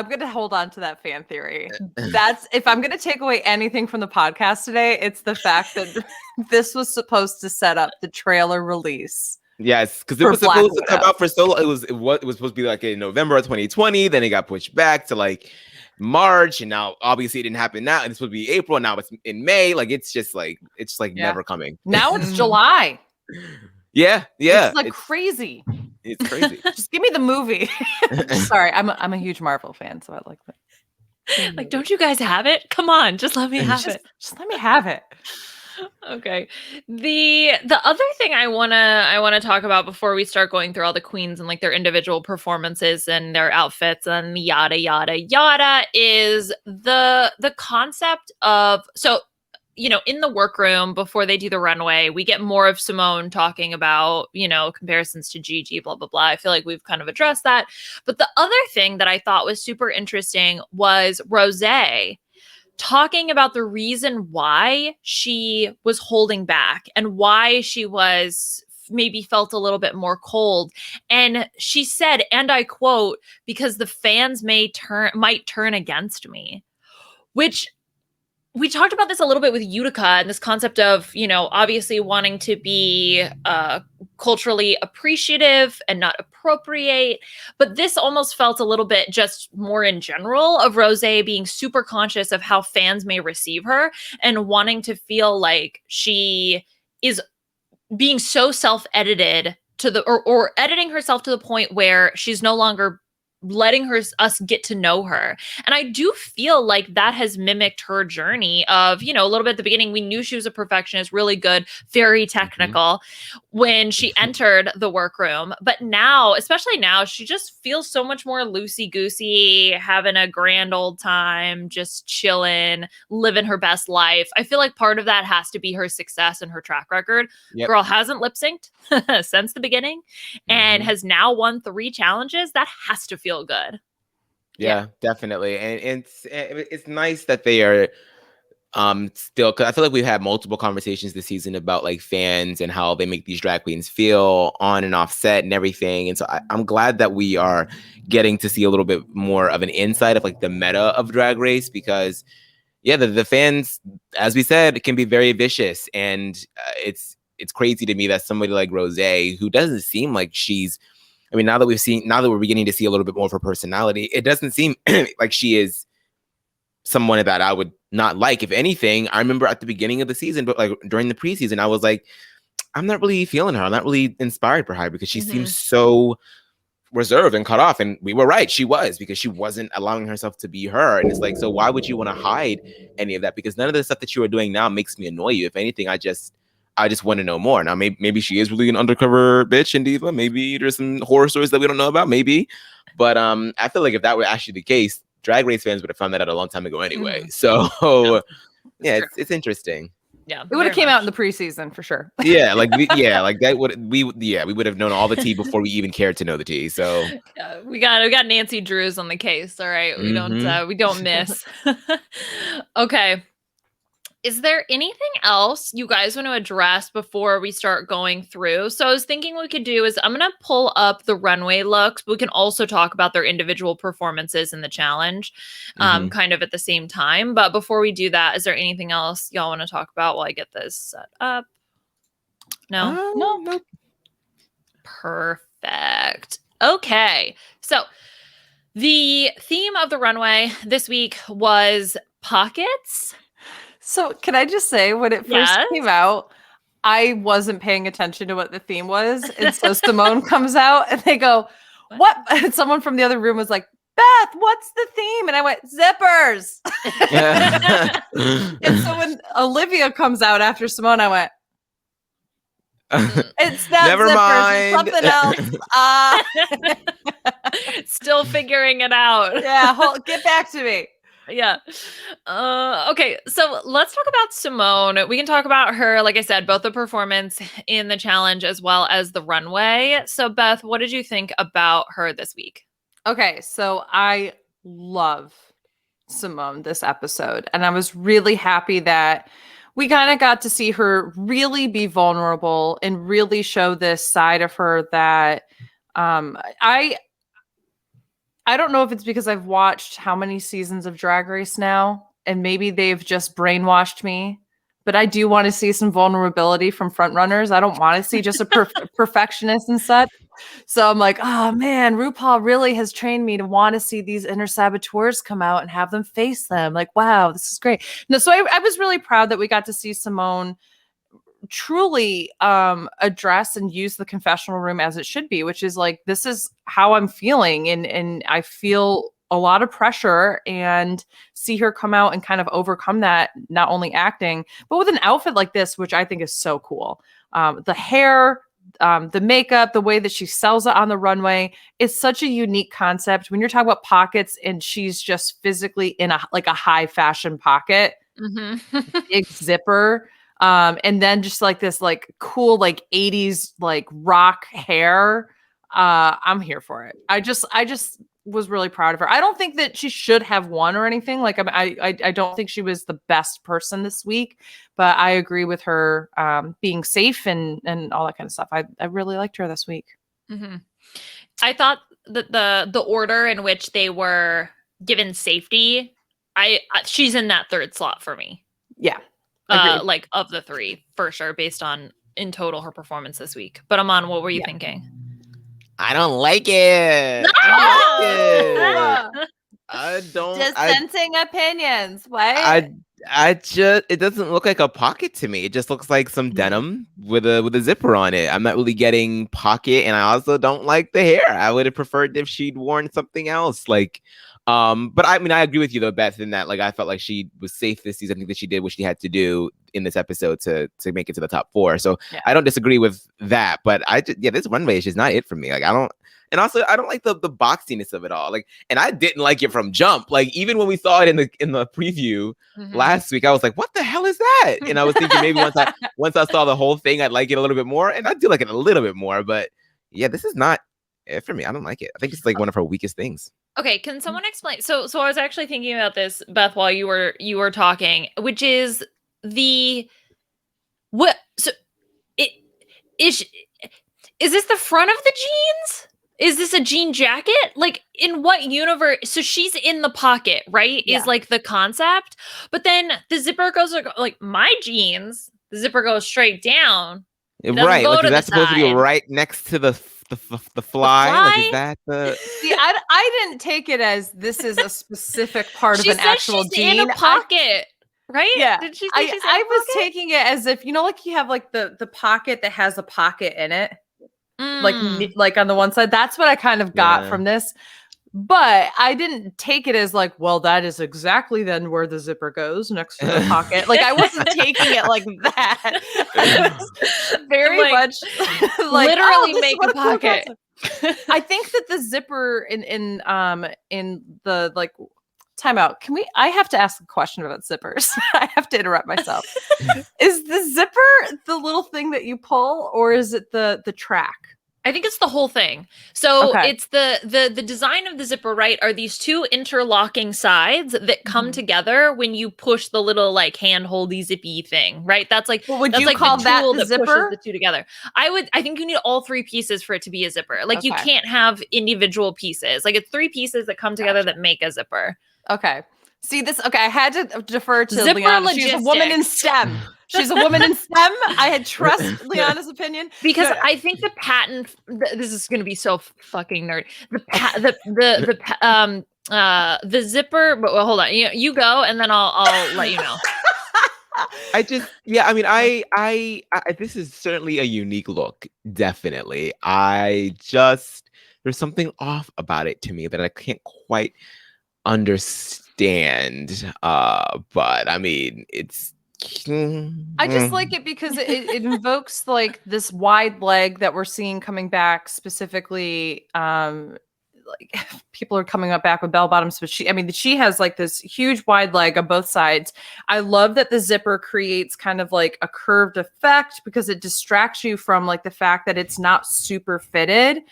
gonna hold on to that fan theory. That's if I'm gonna take away anything from the podcast today, it's the fact that this was supposed to set up the trailer release. Yes, because it was supposed to come out for so long. It was supposed to be like in November of 2020. Then it got pushed back to like March, and now obviously it didn't happen now. And it's supposed to be April. Now it's in May. Like it's just like never coming. Now it's July. Yeah. It's like crazy. It's crazy. Just give me the movie. Sorry, I'm a huge Marvel fan, so I like that. Like, don't you guys have it? Come on, just let me have it. Just let me have it. Okay. The other thing I wanna talk about before we start going through all the queens and like their individual performances and their outfits and yada yada yada is the concept of in the workroom before they do the runway, we get more of Simone talking about, comparisons to Gigi, blah, blah, blah. I feel like we've kind of addressed that. But the other thing that I thought was super interesting was Rosé talking about the reason why she was holding back and why she was maybe felt a little bit more cold. And she said, and I quote, because the fans might turn against me, which we talked about this a little bit with Utica and this concept of, obviously wanting to be culturally appreciative and not appropriate. But this almost felt a little bit just more in general of Rosé being super conscious of how fans may receive her and wanting to feel like she is being so self-edited or editing herself to the point where she's no longer letting us get to know her. And I do feel like that has mimicked her journey of, a little bit at the beginning, we knew she was a perfectionist, really good, very technical when she entered the workroom. But now, especially now, she just feels so much more loosey-goosey, having a grand old time, just chilling, living her best life. I feel like part of that has to be her success and her track record. Yep. Girl hasn't lip-synced since the beginning and has now won 3 challenges. That has to feel good. Yeah, definitely. And it's nice that they are still, because I feel like we've had multiple conversations this season about like fans and how they make these drag queens feel on and off set and everything. And so I'm glad that we are getting to see a little bit more of an insight of like the meta of Drag Race, because the fans, as we said, can be very vicious. And it's crazy to me that somebody like Rosé, who doesn't seem like she's, now that we're beginning to see a little bit more of her personality, it doesn't seem like she is someone that I would not like. If anything, I remember at the beginning of the season, but like during the preseason, I was like, I'm not really feeling her. I'm not really inspired by her because she seems so reserved and cut off. And we were right. She was, because she wasn't allowing herself to be her. And it's like, so why would you want to hide any of that? Because none of the stuff that you are doing now makes me annoy you. If anything, I just want to know more. Now, maybe she is really an undercover bitch and diva. Maybe there's some horror stories that we don't know about. Maybe. But I feel like if that were actually the case, Drag Race fans would have found that out a long time ago anyway. So, it's interesting. Yeah, it would have came out in the preseason for sure. Yeah, like that we would have known all the tea before we even cared to know the tea. So we got Nancy Drews on the case. All right, we don't miss. Okay. Is there anything else you guys want to address before we start going through? So I was thinking we could do is I'm going to pull up the runway looks, but we can also talk about their individual performances in the challenge kind of at the same time. But before we do that, is there anything else y'all want to talk about while I get this set up? No? No. Perfect. Okay. So the theme of the runway this week was pockets. So can I just say, when it first came out, I wasn't paying attention to what the theme was. And so Simone comes out and they go, what? And someone from the other room was like, Beth, what's the theme? And I went, zippers. And so when Olivia comes out after Simone, I went, it's not Never zippers, mind. it's something else. Still figuring it out. Yeah, get back to me. Yeah. Okay. So let's talk about Simone. We can talk about her, like I said, both the performance in the challenge as well as the runway. So Beth, what did you think about her this week? Okay. So I love Simone this episode. And I was really happy that we kind of got to see her really be vulnerable and really show this side of her that I don't know if it's because I've watched how many seasons of Drag Race now, and maybe they've just brainwashed me, but I do want to see some vulnerability from frontrunners. I don't want to see just a perfectionist and such. So I'm like, oh man, RuPaul really has trained me to want to see these inner saboteurs come out and have them face them. Like, wow, this is great. No, so I was really proud that we got to see Simone truly address and use the confessional room as it should be, which is like, this is how I'm feeling, and I feel a lot of pressure, and see her come out and kind of overcome that, not only acting but with an outfit like this, which I think is so cool. The hair, the makeup, the way that she sells it on the runway is such a unique concept. When you're talking about pockets and she's just physically in a high fashion pocket, big zipper, and then just like this like cool like 80s like rock hair. I'm here for it. I just was really proud of her. I don't think that she should have won or anything. Like I don't think she was the best person this week, but I agree with her being safe and all that kind of stuff. I really liked her this week. I thought that the order in which they were given safety, she's in that third slot for me. Yeah. Like of the three for sure, based on in total her performance this week. But Aman, what were you thinking? I don't like it. No! I don't. Dissenting opinions. What? I just, it doesn't look like a pocket to me. It just looks like some denim with a zipper on it. I'm not really getting pocket, and I also don't like the hair. I would have preferred if she'd worn something else. Like, but I mean, I agree with you though, Beth, in that like I felt like she was safe this season. I think that she did what she had to do in this episode to make it to the top 4. So yeah. I don't disagree with that, but this runway is just not it for me. Like I don't like the boxiness of it all. Like, and I didn't like it from jump. Like even when we saw it in the preview last week, I was like, what the hell is that? And I was thinking maybe once I saw the whole thing, I'd like it a little bit more, and I do like it a little bit more. But yeah, this is not it for me. I don't like it. I think it's like one of her weakest things. Okay, can someone explain? So I was actually thinking about this, Beth, while you were talking, which is what? So is this the front of the jeans? Is this a jean jacket? Like in what universe? So she's in the pocket, right? Yeah. Is like the concept, but then the zipper goes like my jeans. The zipper goes straight down, right? Like, is that supposed to be right next to the fly? Like, is that the? See, I didn't take it as this is a specific part of an actual jean. In a pocket, right? Yeah. Did she say I was taking it as if, like you have like the pocket that has a pocket in it, like on the one side. That's what I kind of got from this. But I didn't take it as like, well, that is exactly then where the zipper goes next to the pocket. Like I wasn't taking it like that. I was very much like literally make a pocket. I think that the zipper in the like time out. I have to ask a question about zippers. I have to interrupt myself. Is the zipper the little thing that you pull, or is it the track? I think it's the whole thing. So Okay. it's the design of the zipper, right? Are these two interlocking sides that come together when you push the little like hand-holdy zippy thing, right? That's like, Well, would that's you like call the that tool the that zipper? pushes the two together. I think you need all three pieces for it to be a zipper. Like you Okay. can't have individual pieces. Like it's three pieces that come together that make a zipper. Okay. See this? Okay, I had to defer to Zipper Liana. She's a woman in logistics. STEM. She's a woman in STEM. I had trust Liana's opinion Because No, I think the patent. This is going to be so fucking nerdy. The zipper. But well, hold on. You go, and then I'll let you know. I this is certainly a unique look. Definitely. There's something off about it to me that I can't quite understand. But I mean, it's. I just like it because it invokes like this wide leg that we're seeing coming back specifically. Like people are coming up back with bell bottoms, but she has like this huge wide leg on both sides. I love that the zipper creates kind of like a curved effect because it distracts you from like the fact that it's not super fitted.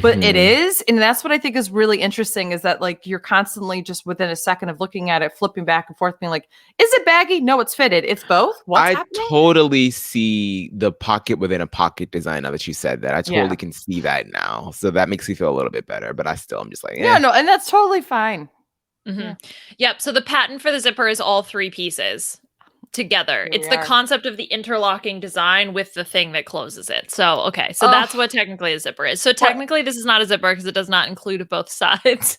But it is, and that's what I think is really interesting is that like you're constantly just within a second of looking at it, flipping back and forth, being like, is it baggy? No, it's fitted. It's both. What's happening? Totally see the pocket within a pocket design now that you said that. I totally can see that now. So that makes me feel a little bit better, but I'm just like, no, and that's totally fine. Yep. So the patent for the zipper is all three pieces together. It's the concept of the interlocking design with the thing that closes it. So okay, so that's what technically a zipper is. So technically this is not a zipper because it does not include both sides.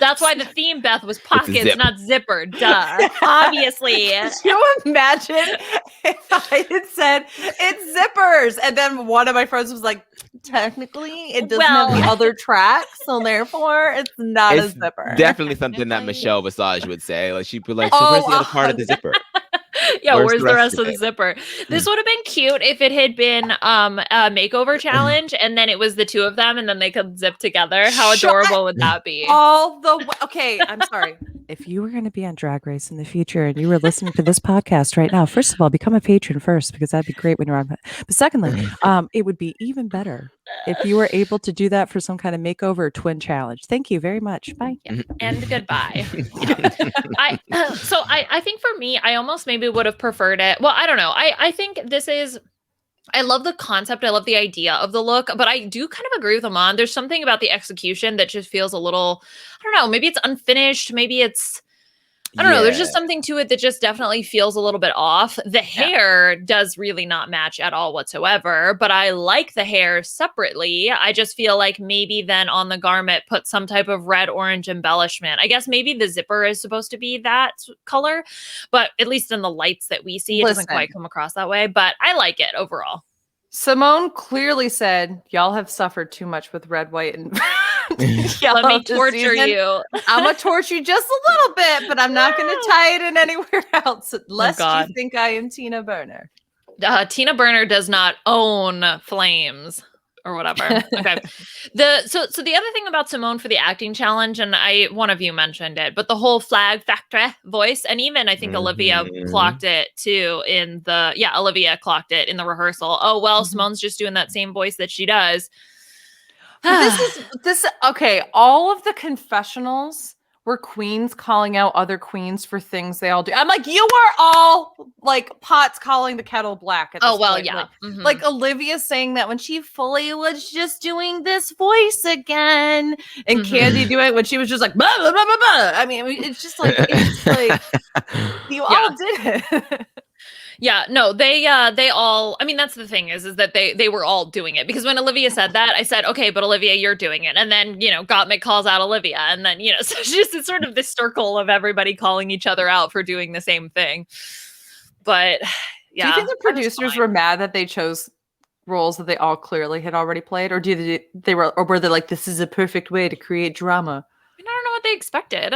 That's why the theme, Beth, was pockets, not zipper. Duh. Obviously. Could you imagine if I had said it's zippers and then one of my friends was like, technically it doesn't have the other track, so therefore it's not a zipper. Definitely something that Michelle Visage would say. Like she'd be like, so where's the other part of the zipper? Yeah, where's the rest of the zipper? This would have been cute if it had been a makeover challenge and then it was the two of them and then they could zip together. How adorable would that be? All the way. Okay, I'm sorry. If you were going to be on Drag Race in the future and you were listening to this podcast right now, first of all, become a patron first because that'd be great when you're on. But secondly, it would be even better if you were able to do that for some kind of makeover or twin challenge. Thank you very much. Bye. Yeah. And goodbye. I think for me, I almost maybe would have preferred it. Well, I don't know. I think this is. I love the concept. I love the idea of the look, but I do kind of agree with Aman. There's something about the execution that just feels a little, I don't know, maybe it's unfinished. Maybe it's, I don't know. There's just something to it that just definitely feels a little bit off. The hair does really not match at all whatsoever, but I like the hair separately. I just feel like maybe then on the garment, put some type of red, orange embellishment. I guess maybe the zipper is supposed to be that color, but at least in the lights that we see, it doesn't quite come across that way, but I like it overall. Simone clearly said, y'all have suffered too much with red, white, and yellow. Let me torture you. I'm going to torture you just a little bit, but I'm not going to tie it in anywhere else, lest you think I am Tina Burner. Tina Burner does not own flames. Or whatever. Okay. So the other thing about Simone for the acting challenge, and one of you mentioned it, but the whole flag factor voice, and even I think Olivia clocked it too Olivia clocked it in the rehearsal. Oh well, Simone's just doing that same voice that she does. This okay. All of the confessionals were queens calling out other queens for things they all do. I'm like, you are all like pots calling the kettle black at this point. Yeah. Like Olivia saying that when she fully was just doing this voice again, and Candy doing it when she was just like, blah, blah, blah, blah, blah. I mean, it's like you all did it. Yeah, no, they all, I mean, that's the thing is that they were all doing it, because when Olivia said that, I said, okay, but Olivia, you're doing it. And then, Gottmik calls out Olivia, and then, so it's sort of this circle of everybody calling each other out for doing the same thing. But yeah. Do you think the producers were mad that they chose roles that they all clearly had already played, or were they like, this is a perfect way to create drama? I don't know what they expected.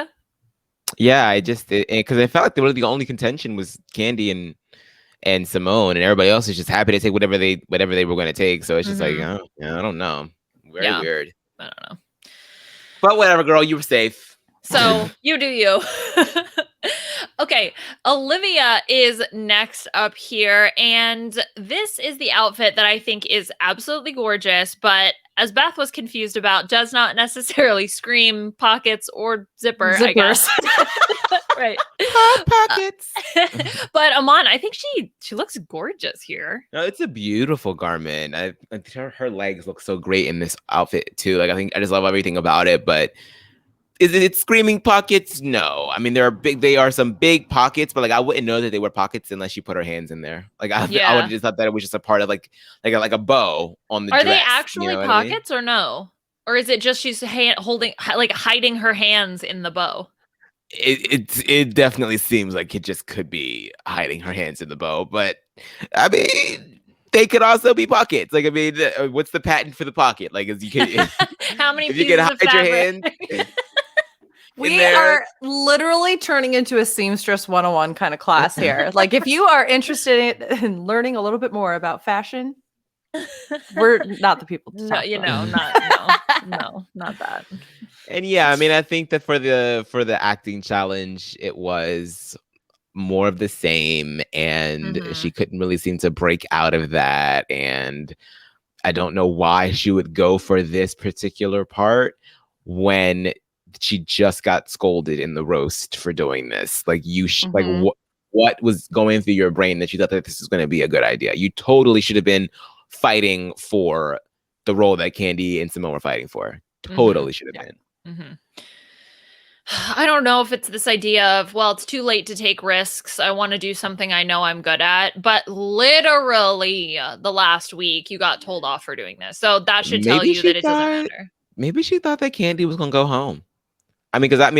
Yeah, because I felt like the only contention was Candy and Simone, and everybody else is just happy to take whatever they were going to take. So it's just like, I don't know. Very weird. I don't know. But whatever, girl, you were safe. So you do you. Okay, Olivia is next up here, and this is the outfit that I think is absolutely gorgeous, but as Beth was confused about, does not necessarily scream pockets or zipper, I guess. Right. Hot pockets. But Aman, I think she looks gorgeous here. No, it's a beautiful garment. Her legs look so great in this outfit too. Like I just love everything about it, but is it screaming pockets? No. I mean, they are some big pockets, but like I wouldn't know that they were pockets unless she put her hands in there. Like I would have just thought that it was just a part of like a bow on the dress. Are they actually pockets or no? Or is it just she's hiding her hands in the bow? It definitely seems like it just could be hiding her hands in the bow, but I mean, they could also be pockets. Like I mean, what's the patent for the pocket? Like, as you can, how many? If you can hide your hand. We are literally turning into a seamstress 101 kind of class here. Like, if you are interested in learning a little bit more about fashion, we're not the people to talk about. Not that. And yeah, I mean, I think that for the acting challenge, it was more of the same, and she couldn't really seem to break out of that. And I don't know why she would go for this particular part when she just got scolded in the roast for doing this. Like like what was going through your brain that you thought that this is going to be a good idea? You totally should have been fighting for the role that Candy and Simone were fighting for. Totally should have been. I don't know if it's this idea of, well, it's too late to take risks. I want to do something I know I'm good at. But literally the last week you got told off for doing this. So that should tell you that it doesn't matter. Maybe she thought that Candy was going to go home. I mean, because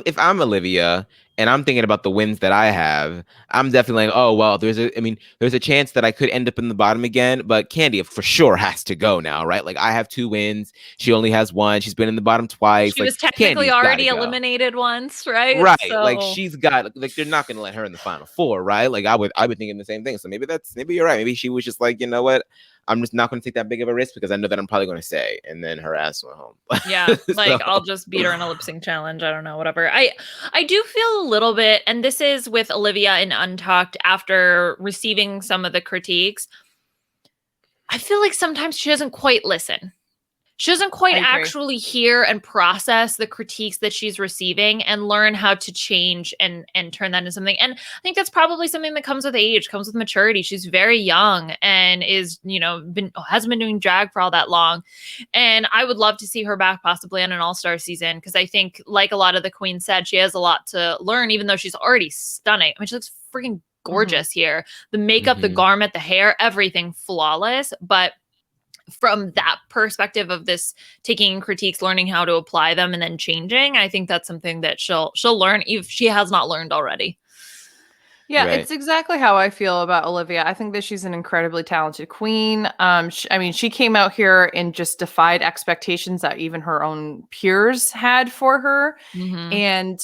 if I'm Olivia and I'm thinking about the wins that I have, I'm definitely like, oh well, there's a chance that I could end up in the bottom again, but Candy for sure has to go now, right? Like I have 2 wins, she only has 1. She's been in the bottom twice. She was technically already eliminated once, right? Right. So... like she's got they're not going to let her in the final 4, right? Like I would thinking the same thing. So maybe you're right. Maybe she was just like, you know what? I'm just not going to take that big of a risk because I know that I'm probably going to stay, and then her ass went home. Yeah, like I'll just beat her in a lip sync challenge. I don't know, whatever. I do feel a little bit, and this is with Olivia in Untucked after receiving some of the critiques. I feel like sometimes she doesn't quite listen. She doesn't quite actually hear and process the critiques that she's receiving and learn how to change and turn that into something. And I think that's probably something that comes with age, comes with maturity. She's very young and is, hasn't been doing drag for all that long. And I would love to see her back possibly on an all-star season, because I think, like a lot of the queens said, she has a lot to learn, even though she's already stunning. I mean, she looks freaking gorgeous here. The makeup, the garment, the hair, everything flawless. But from that perspective of this taking critiques, learning how to apply them, and then changing, I think that's something that she'll learn if she has not learned already. Yeah, right. It's exactly how I feel about Olivia. I think that she's an incredibly talented queen. She came out here and just defied expectations that even her own peers had for her. And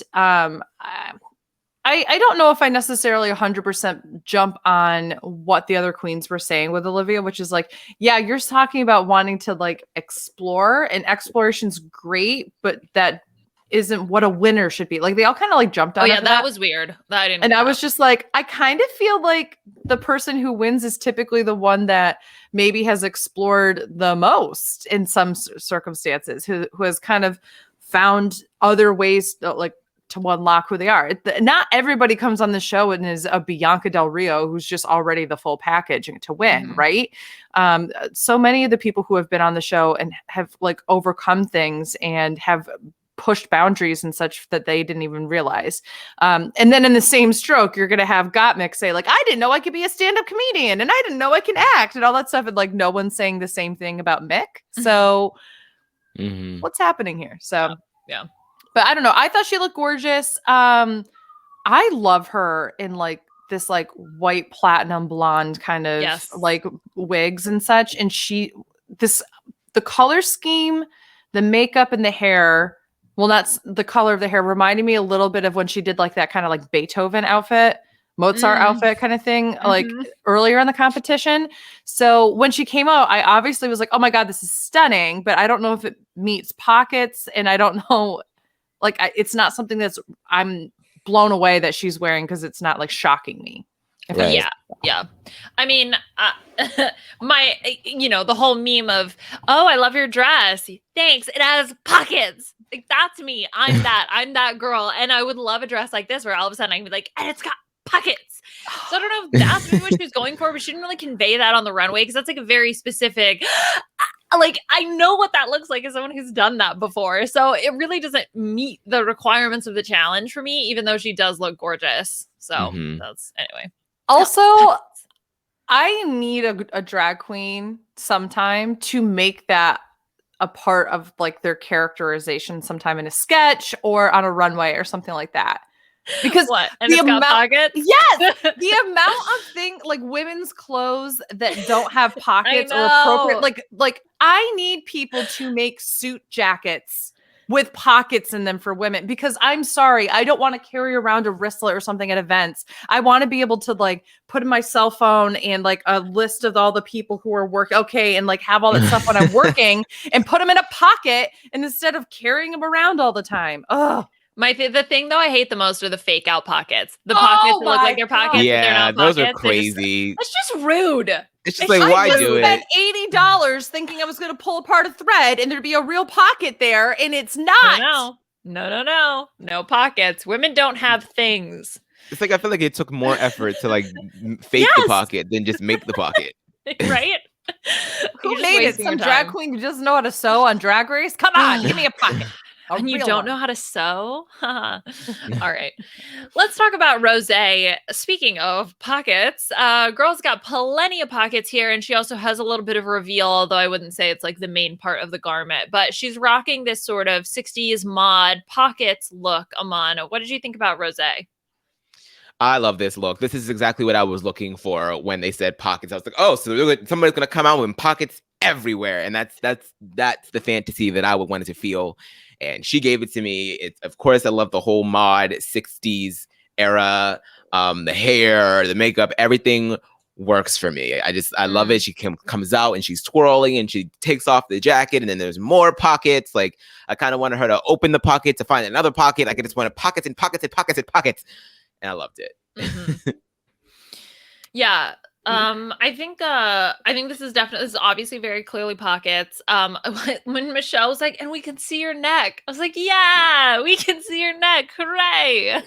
I don't know if I necessarily 100% jump on what the other queens were saying with Olivia, which is like, yeah, you're talking about wanting to like explore, and exploration's great, but that isn't what a winner should be. Like they all kind of like jumped on. Oh yeah, that was weird. I was just like, I kind of feel like the person who wins is typically the one that maybe has explored the most in some circumstances, who has kind of found other ways to unlock who they are. Not everybody comes on the show and is a Bianca Del Rio who's just already the full package to win, right? So many of the people who have been on the show and have like overcome things and have pushed boundaries and such that they didn't even realize. And then in the same stroke, you're going to have Gottmik say like, I didn't know I could be a stand-up comedian, and I didn't know I can act, and all that stuff. And like, no one's saying the same thing about Mick. So what's happening here? So yeah. But I don't know. I thought she looked gorgeous. I love her in like this like white platinum blonde kind of like wigs and such. And the color scheme, the makeup and the hair, well, that's the color of the hair, reminded me a little bit of when she did like that kind of like Beethoven outfit, Mozart outfit kind of thing, like earlier in the competition. So when she came out, I obviously was like, oh my God, this is stunning, but I don't know if it meets pockets, and I don't know Like it's not something I'm blown away that she's wearing because it's not like shocking me. Right. Yeah. I mean, the whole meme of, oh, I love your dress. Thanks. It has pockets. Like, that's me. I'm that girl. And I would love a dress like this where all of a sudden I can be like, and it's got pockets. So I don't know if that's maybe what she was going for, but she didn't really convey that on the runway because that's like a very specific, like, I know what that looks like as someone who's done that before. So it really doesn't meet the requirements of the challenge for me, even though she does look gorgeous. So that's anyway. Also, I need a drag queen sometime to make that a part of like their characterization sometime in a sketch or on a runway or something like that. Because what? And the amount, pockets? Yes, the amount of like women's clothes that don't have pockets or appropriate, like I need people to make suit jackets with pockets in them for women, because I'm sorry, I don't want to carry around a wristlet or something at events. I want to be able to like put in my cell phone and like a list of all the people who are working, and like have all that stuff when I'm working and put them in a pocket, and instead of carrying them around all the time. Oh, the thing though I hate the most are the fake out pockets. The pockets that look like they're pockets. Yeah, they're not those pockets. are crazy. It's just rude. It's just like, why do it? I spent $80 thinking I was going to pull apart a thread and there'd be a real pocket there, and it's not. No pockets. Women don't have things. It's like I feel like it took more effort to like fake the pocket than just make the pocket. Right? Who made it? Some drag queen who doesn't know how to sew on Drag Race? Come on, give me a pocket. And you don't know how to sew? All right. Let's talk about Rosé. Speaking of pockets, girl's got plenty of pockets here, and she also has a little bit of a reveal, although I wouldn't say it's like the main part of the garment. But she's rocking this sort of 60s mod pockets look, Aman. What did you think about Rosé? I love this look. This is exactly what I was looking for when they said pockets. I was like, oh, so somebody's going to come out with pockets everywhere. And that's the fantasy that I would want it to feel. And she gave it to me. It's, of course, I love the whole mod 60s era, the hair, the makeup, everything works for me. I love it. She comes out and she's twirling and she takes off the jacket, and then there's more pockets. Like, I kind of wanted her to open the pocket to find another pocket. Like, I just wanted pockets and pockets and pockets and pockets. And I loved it. Mm-hmm. Yeah. I think this is obviously very clearly pockets. When Michelle was like, and we can see your neck, I was like, yeah, we can see your neck. Hooray.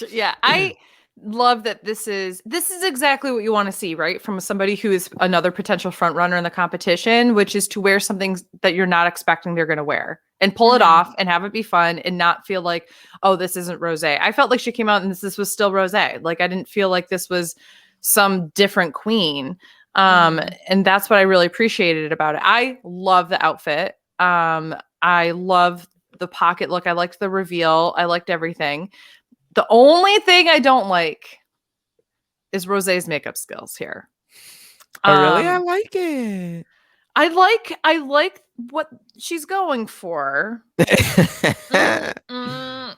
Yeah. I love that this is exactly what you want to see, right? From somebody who is another potential front runner in the competition, which is to wear something that you're not expecting they're going to wear and pull it off and have it be fun and not feel like, oh, this isn't Rosé. I felt like she came out and this was still Rosé. Like, I didn't feel like this was some different queen. And that's what I really appreciated about it. I love the outfit. I love the pocket look. I liked the reveal. I liked everything. The only thing I don't like is Rosé's makeup skills here. Oh, really? I like it. I like what she's going for.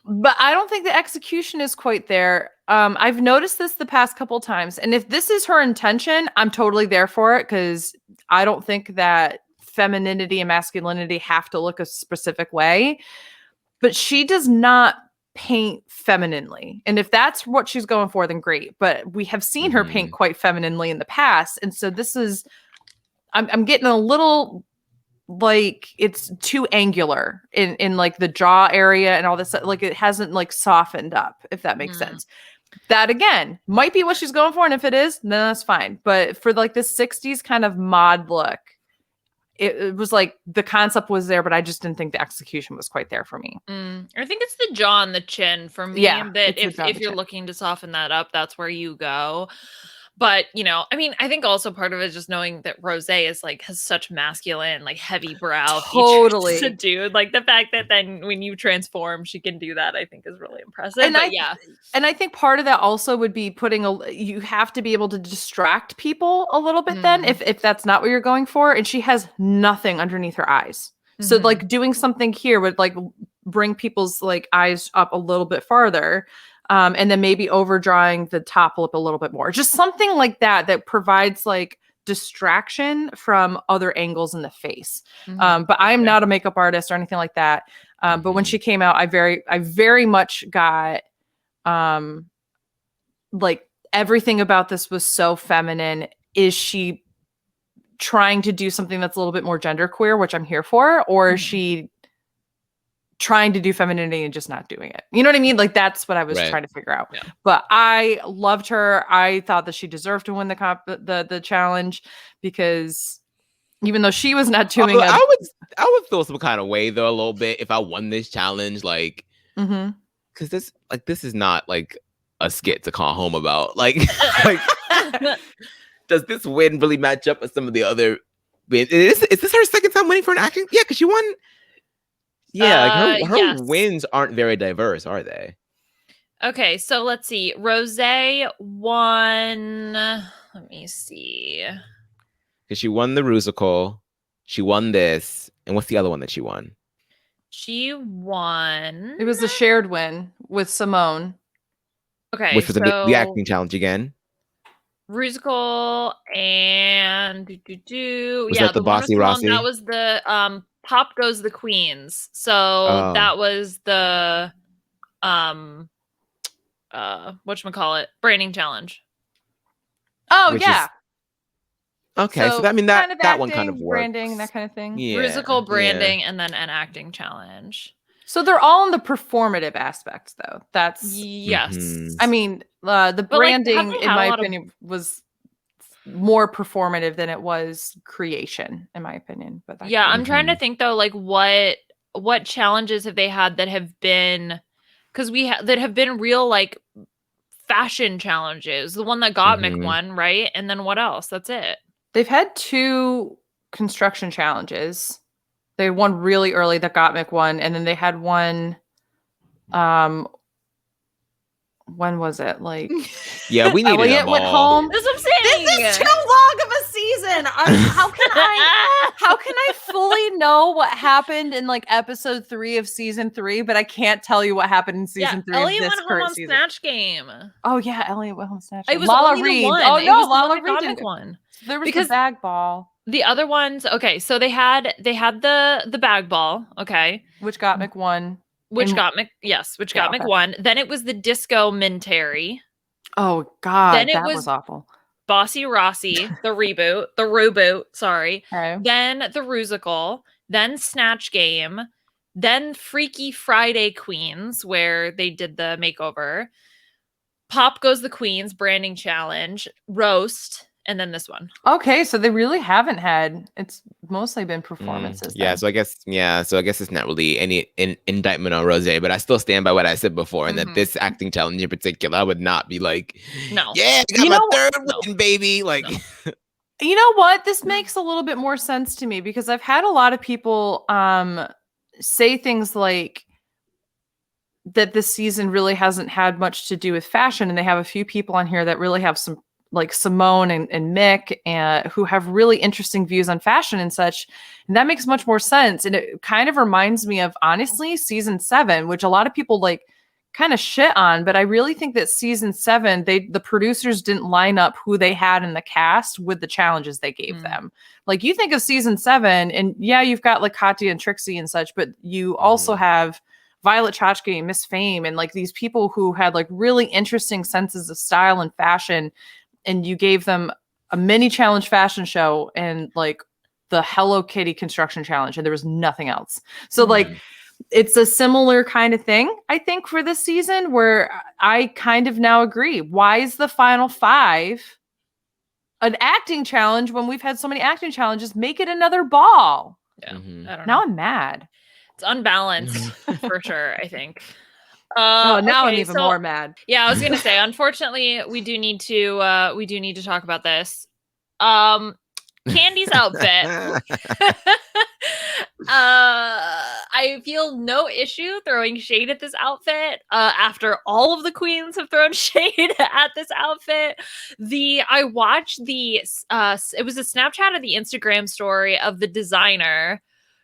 But I don't think the execution is quite there. I've noticed this the past couple times. And if this is her intention, I'm totally there for it, because I don't think that femininity and masculinity have to look a specific way. But she does not paint femininely. And if that's what she's going for, then great. But we have seen her paint quite femininely in the past. And so this is, I'm getting a little like it's too angular in like the jaw area and all this. Like, it hasn't like softened up, if that makes sense. That again might be what she's going for. And if it is, then that's fine. But for like this 60s kind of mod look, it was like the concept was there, but I just didn't think the execution was quite there for me. I think it's the jaw and the chin for me. Yeah, that if you're looking to soften that up, that's where you go. But, I mean, I think also part of it is just knowing that Rosé is like, has such masculine, like heavy brow features to do. Like, the fact that then when you transform, she can do that, I think is really impressive. And I think part of that also would be you have to be able to distract people a little bit then, if that's not what you're going for. And she has nothing underneath her eyes. So like doing something here would like bring people's like eyes up a little bit farther. And then maybe overdrawing the top lip a little bit more. Just something like that provides like distraction from other angles in the face. Mhm. But I'm not a makeup artist or anything like that. But when she came out, I very much got like everything about this was so feminine. Is she trying to do something that's a little bit more genderqueer, which I'm here for, or is she trying to do femininity and just not doing it? You know what I mean? Like that's what I was trying to figure out. Yeah. But I loved her. I thought that she deserved to win the challenge, because even though she was not doing it, I would feel some kind of way though a little bit if I won this challenge, like because this is not like a skit to call home about. Like does this win really match up with some of the other wins? Is this her second time winning for an acting? Yeah, because she won. Yeah, like her wins aren't very diverse, are they? Okay, so let's see. Rosé won. Let me see. Because she won the Rusical, she won this, and what's the other one that she won? She won. it was a shared win with Simone. Okay, Which was the acting challenge again. Rusical and Was that the Bossy Rossi? That was the Pop Goes the Queens. So that was the whatchamacallit, branding challenge. Oh, Which yeah. Okay, so I mean that acting, one kind of works. branding, that kind of thing. Yeah, Rusical, branding, and then an acting challenge. So they're all in the performative aspects, though. That's yes. I mean, the branding, in my opinion, was more performative than it was creation, in my opinion. But I'm trying to think though, like what challenges have they had that have been, because that have been real like fashion challenges. The one that got Mick won, right? And then what else? That's it. They've had 2 construction challenges. They had one really early that got Mick won, and then they had one. When was it? Like, yeah, we needed Elliot went home. That's what I'm saying. This is too long of a season. How can I fully know what happened in like episode 3 of season 3, but I can't tell you what happened in season 3 Elliot of this went home on season. Snatch Game. Oh yeah, Elliot went home Snatch Game. It was Lala only Reed. the one. Oh no, Lala Reed didn't one. There was the bag ball. The other ones, okay, so they had the bag ball, okay, which got Mick one. Which got Mick one. Then it was the disco Minteri. Oh God, then that was awful. Bossy Rossi, the reboot, sorry. Okay. Then the Rusical, then Snatch Game, then Freaky Friday Queens, where they did the makeover. Pop Goes the Queens, branding challenge, roast, and then this one. Okay, so they really haven't had. It's mostly been performances. So I guess it's not really any indictment on Rosé, but I still stand by what I said before, and that this acting challenge in particular, I would not be like, no, yeah, I got my third win, baby. Like, you know what? This makes a little bit more sense to me, because I've had a lot of people say things like that this season really hasn't had much to do with fashion, and they have a few people on here that really have some, like Simone and Mick, who have really interesting views on fashion and such. And that makes much more sense. And it kind of reminds me of, honestly, season 7, which a lot of people like kind of shit on. But I really think that season 7, the producers didn't line up who they had in the cast with the challenges they gave them. Like, you think of season 7, and yeah, you've got like Katya and Trixie and such, but you also have Violet Chachki and Miss Fame, and like these people who had like really interesting senses of style and fashion. And you gave them a mini challenge fashion show and like the Hello Kitty construction challenge, and there was nothing else. So like, it's a similar kind of thing, I think, for this season, where I kind of now agree. Why is the final 5 an acting challenge when we've had so many acting challenges? Make it another ball. Yeah, I don't know. Now I'm mad. It's unbalanced for sure, I think. Now I'm even more mad. Yeah, I was gonna say, unfortunately, we do need to talk about this. Candy's outfit. I feel no issue throwing shade at this outfit after all of the queens have thrown shade at this outfit. I watched it was a Snapchat of the Instagram story of the designer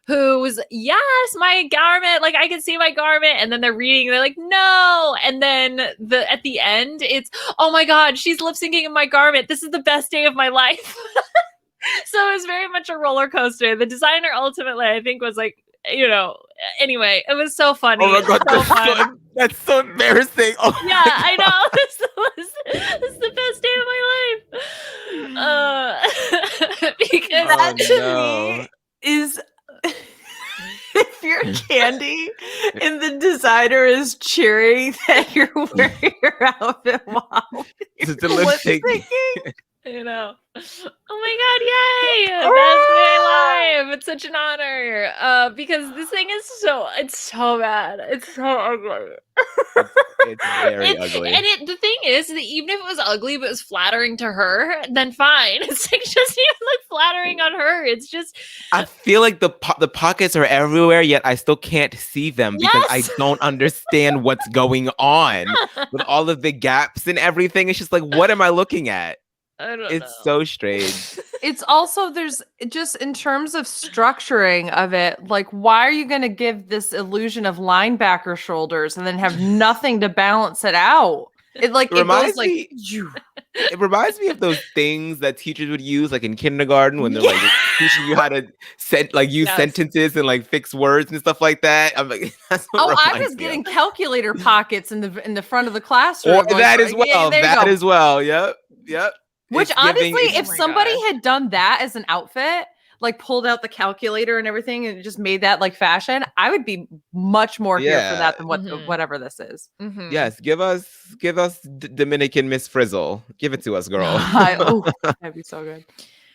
who's, yes, my garment, like I can see my garment, and then they're reading, they're like, no, and then at the end, it's, oh my god, she's lip syncing in my garment. This is the best day of my life. So it was very much a roller coaster. The designer ultimately, I think, was like, anyway, it was so funny. Oh my god, So that's so embarrassing. Oh yeah, I know. This is the best day of my life. Because That to no. me is if you're Candy and the designer is cheering that you're wearing your outfit while It's the you're lip lip sync. syncing. Oh my god, yay! Best day alive! It's such an honor. Because this thing is it's so bad. It's so ugly. It's very ugly. And the thing is that even if it was ugly but it was flattering to her, then fine. It's like just even like flattering on her. It's just I feel like the pockets are everywhere, yet I still can't see them because I don't understand what's going on with all of the gaps and everything. It's just like, what am I looking at? I don't know. It's so strange. It's also, there's just in terms of structuring of it, like, why are you going to give this illusion of linebacker shoulders and then have nothing to balance it out? It reminds goes like, me. It reminds me of those things that teachers would use, like in kindergarten, when they're like teaching you how to use sentences and like fix words and stuff like that. I'm like, that's what I was getting calculator pockets in the front of the classroom. Or that as well. That as well. Yep. Which honestly, if somebody had done that as an outfit, like pulled out the calculator and everything and just made that like fashion, I would be much more here for that than whatever this is. Mm-hmm. Yes, give us Dominican Miss Frizzle. Give it to us, girl. That'd be so good.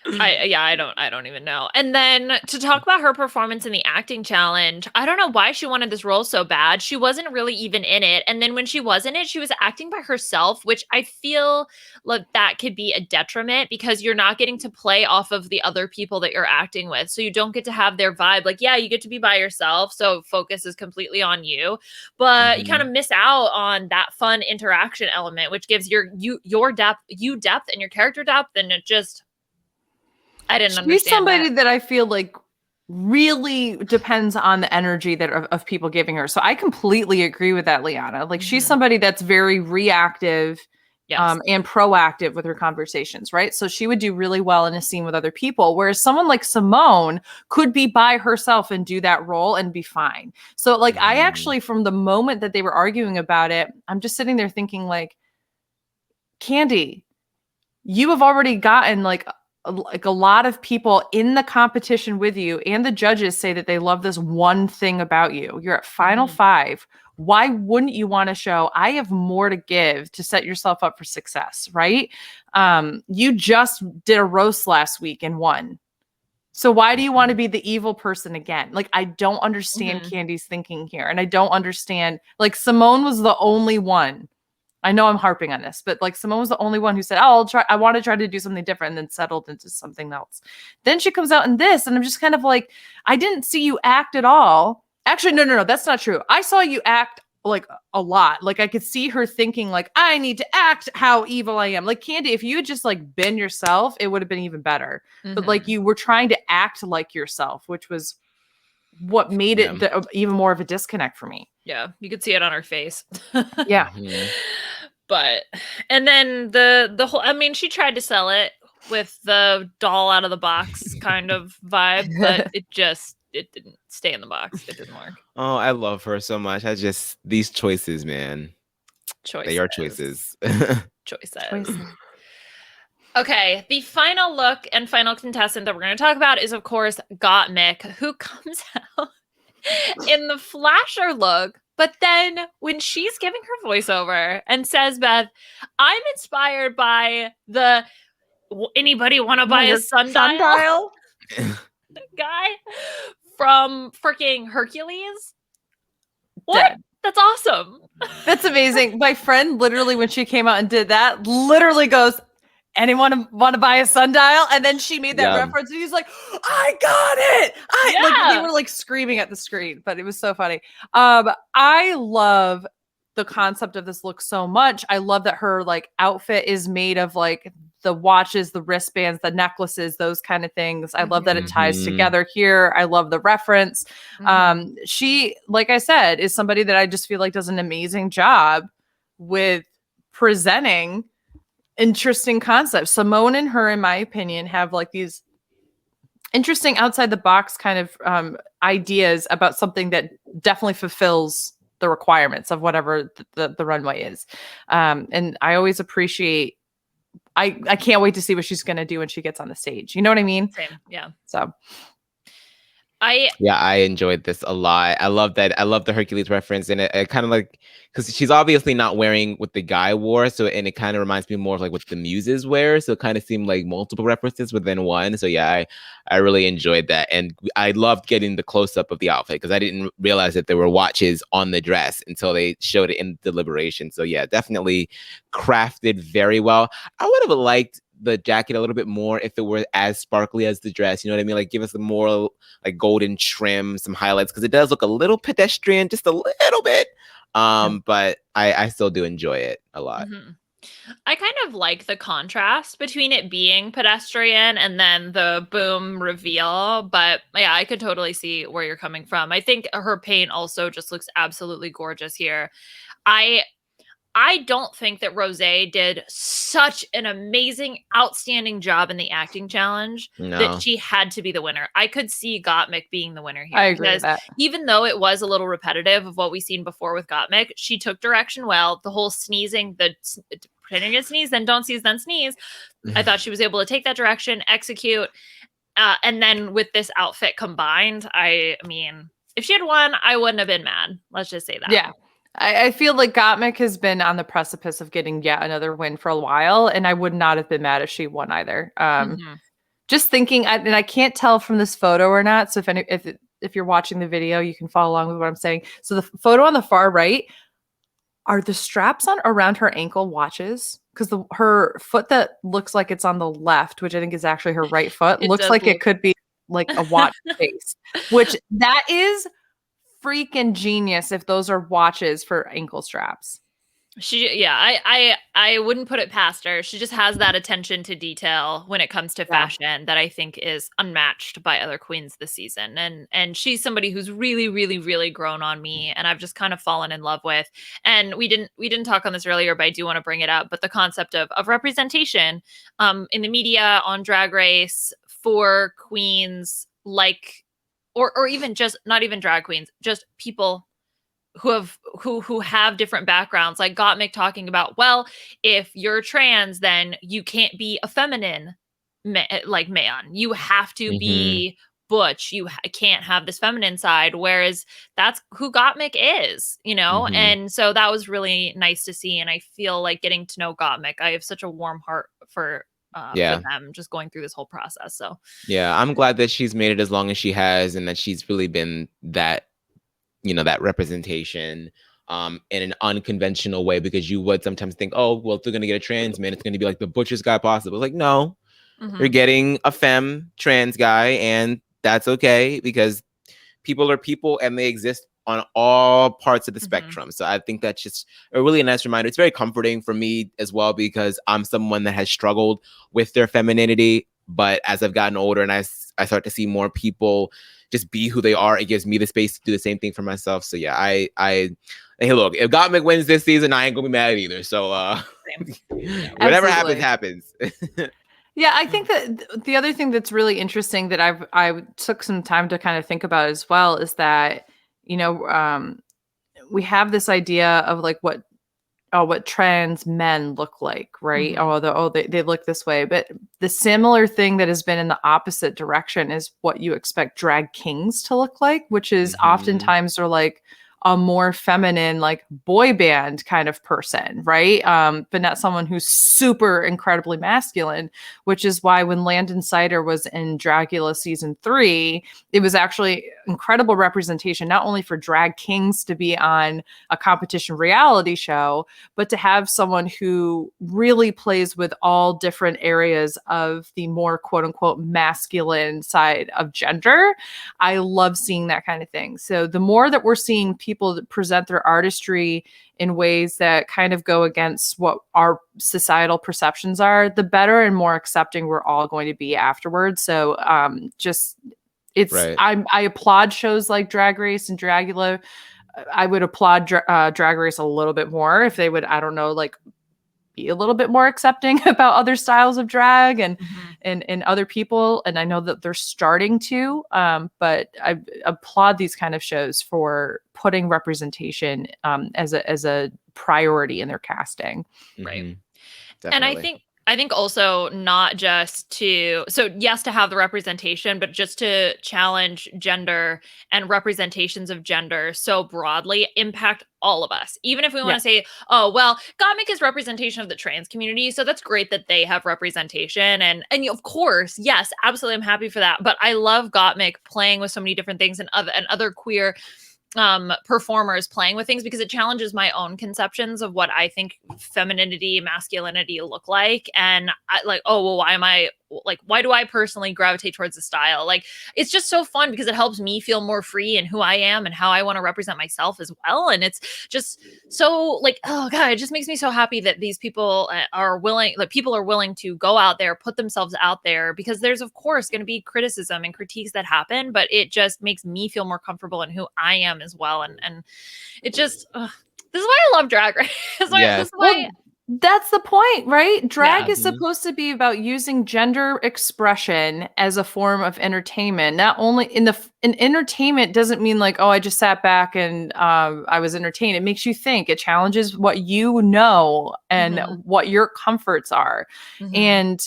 I don't even know. And then to talk about her performance in the acting challenge, I don't know why she wanted this role so bad. She wasn't really even in it. And then when she was in it, she was acting by herself, which I feel like that could be a detriment because you're not getting to play off of the other people that you're acting with. So you don't get to have their vibe. Like, yeah, you get to be by yourself. So focus is completely on you, but you kind of miss out on that fun interaction element, which gives your depth and your character depth. And it just, I didn't understand. She's somebody that I feel like really depends on the energy that of people giving her. So I completely agree with that, Liana. Like she's somebody that's very reactive and proactive with her conversations, right? So she would do really well in a scene with other people, whereas someone like Simone could be by herself and do that role and be fine. So like I actually, from the moment that they were arguing about it, I'm just sitting there thinking like, Candy, you have already gotten like a lot of people in the competition with you, and the judges say that they love this one thing about you. You're at final 5. Why wouldn't you want to show I have more to give to set yourself up for success, right? You just did a roast last week and won. So why do you want to be the evil person again? Like, I don't understand Candy's thinking here. And I don't understand, like, Simone was the only one. I know I'm harping on this, but like Simone was the only one who said, oh, I want to try to do something different, and then settled into something else. Then she comes out in this, and I'm just kind of like, I didn't see you act at all. Actually, no, that's not true. I saw you act like a lot. Like I could see her thinking like, I need to act how evil I am. Like Candy, if you had just like been yourself, it would have been even better. But like you were trying to act like yourself, which was what made it even more of a disconnect for me. Yeah, you could see it on her face. Yeah. But, and then the whole, I mean, she tried to sell it with the doll out of the box kind of vibe, but it didn't stay in the box. It didn't work. Oh, I love her so much. These choices, man. They are choices. Choices. Okay, the final look and final contestant that we're going to talk about is, of course, Mick, who comes out in the flasher look. But then when she's giving her voiceover and says, Beth, I'm inspired by the anybody want to buy a sundial guy from freaking Hercules? What? Dead. That's awesome. That's amazing. My friend literally, when she came out and did that, literally goes, anyone want to buy a sundial? And then she made that reference, and he's like, I got it. Like they were like screaming at the screen, but it was so funny. I love the concept of this look so much. I love that her like outfit is made of like the watches, the wristbands, the necklaces, those kind of things. I love that it ties Mhm. together here. I love the reference. She, like I said, is somebody that I just feel like does an amazing job with presenting interesting concepts. Simone and her, in my opinion, have like these interesting outside the box kind of ideas about something that definitely fulfills the requirements of whatever the runway is. And I always appreciate, I can't wait to see what she's going to do when she gets on the stage. You know what I mean? Same. Yeah. So Yeah, I enjoyed this a lot. I love that. I love the Hercules reference, and it kind of like, because she's obviously not wearing what the guy wore, so, and it kind of reminds me more of like what the muses wear, so it kind of seemed like multiple references within one. So yeah, I really enjoyed that, and I loved getting the close up of the outfit because I didn't realize that there were watches on the dress until they showed it in deliberation. So yeah, definitely crafted very well. I would have liked the jacket a little bit more if it were as sparkly as the dress. You know what I mean? Like, give us a more like golden trim, some highlights, because it does look a little pedestrian, just a little bit. But I still do enjoy it a lot. I kind of like the contrast between it being pedestrian and then the boom reveal. But yeah, I could totally see where you're coming from. I think her paint also just looks absolutely gorgeous here. I don't think that Rosé did such an amazing, outstanding job in the acting challenge that she had to be the winner. I could see Gottmik being the winner here. I agree with that. Even though it was a little repetitive of what we've seen before with Gottmik, she took direction well. The whole sneezing, the pretending to sneeze, then don't sneeze, then sneeze. I thought she was able to take that direction, execute. And then with this outfit combined, I mean, if she had won, I wouldn't have been mad. Let's just say that. Yeah. I feel like Gottmik has been on the precipice of getting yet another win for a while, and I would not have been mad if she won either. Just thinking, and I can't tell from this photo or not. So if you're watching the video, you can follow along with what I'm saying. So the photo on the far right, are the straps on around her ankle watches? Because her foot that looks like it's on the left, which I think is actually her right foot, looks like it could be like a watch face, which that is freaking genius if those are watches for ankle straps. I wouldn't put it past her. She just has that attention to detail when it comes to fashion that I think is unmatched by other queens this season. And she's somebody who's really, really, really grown on me, and I've just kind of fallen in love with. And we didn't talk on this earlier, but I do want to bring it up. But the concept of representation in the media, on Drag Race, for queens like, or even just not even drag queens, just people who have different backgrounds, like Gottmik talking about, well, if you're trans, then you can't be a feminine like man. You have to be butch. You can't have this feminine side, whereas that's who Gottmik is, you know? And so that was really nice to see. And I feel like getting to know Gottmik, I have such a warm heart for them just going through this whole process. So yeah, I'm glad that she's made it as long as she has, and that she's really been that, you know, that representation in an unconventional way, because you would sometimes think, oh, well, if they're going to get a trans man, it's going to be like the butchest guy possible. It's like, no, you're getting a femme trans guy, and that's okay, because people are people and they exist on all parts of the spectrum. So I think that's just a really nice reminder. It's very comforting for me as well, because I'm someone that has struggled with their femininity, but as I've gotten older and I start to see more people just be who they are, it gives me the space to do the same thing for myself. So yeah, hey, look, if Gottmik wins this season, I ain't gonna be mad either. So whatever happens. Yeah, I think that the other thing that's really interesting that I took some time to kind of think about as well is that, you know, we have this idea of like what trans men look like, right? They look this way. But the similar thing that has been in the opposite direction is what you expect drag kings to look like, which is oftentimes they're like a more feminine, like boy band kind of person, right? But not someone who's super incredibly masculine, which is why when Landon Sider was in Dragula season 3, it was actually incredible representation, not only for drag kings to be on a competition reality show, but to have someone who really plays with all different areas of the more quote unquote masculine side of gender. I love seeing that kind of thing. So the more that we're seeing people people present their artistry in ways that kind of go against what our societal perceptions are, the better and more accepting we're all going to be afterwards. So I applaud shows like Drag Race and Dragula. I would applaud Drag Race a little bit more if they would, I don't know, like be a little bit more accepting about other styles of drag and other people. And I know that they're starting to, but I applaud these kind of shows for putting representation as a priority in their casting. Right. Definitely. And I think also not just to have the representation, but just to challenge gender and representations of gender so broadly impact all of us. Even if we want to say, oh, well, Gottmik is representation of the trans community. So that's great that they have representation. And of course, yes, absolutely. I'm happy for that. But I love Gottmik playing with so many different things and other queer performers playing with things, because it challenges my own conceptions of what I think femininity, masculinity look like. And I like, oh, well, why do I personally gravitate towards the style? Like, it's just so fun because it helps me feel more free in who I am and how I want to represent myself as well. And it's just so like, oh God, it just makes me so happy that these people are willing to go out there, put themselves out there, because there's of course going to be criticism and critiques that happen, but it just makes me feel more comfortable in who I am as well. And it just, this is why I love Drag Race. That's the point, right? Drag is supposed to be about using gender expression as a form of entertainment. Not only in entertainment doesn't mean like, oh, I just sat back and I was entertained. It makes you think. It challenges what you know and what your comforts are. And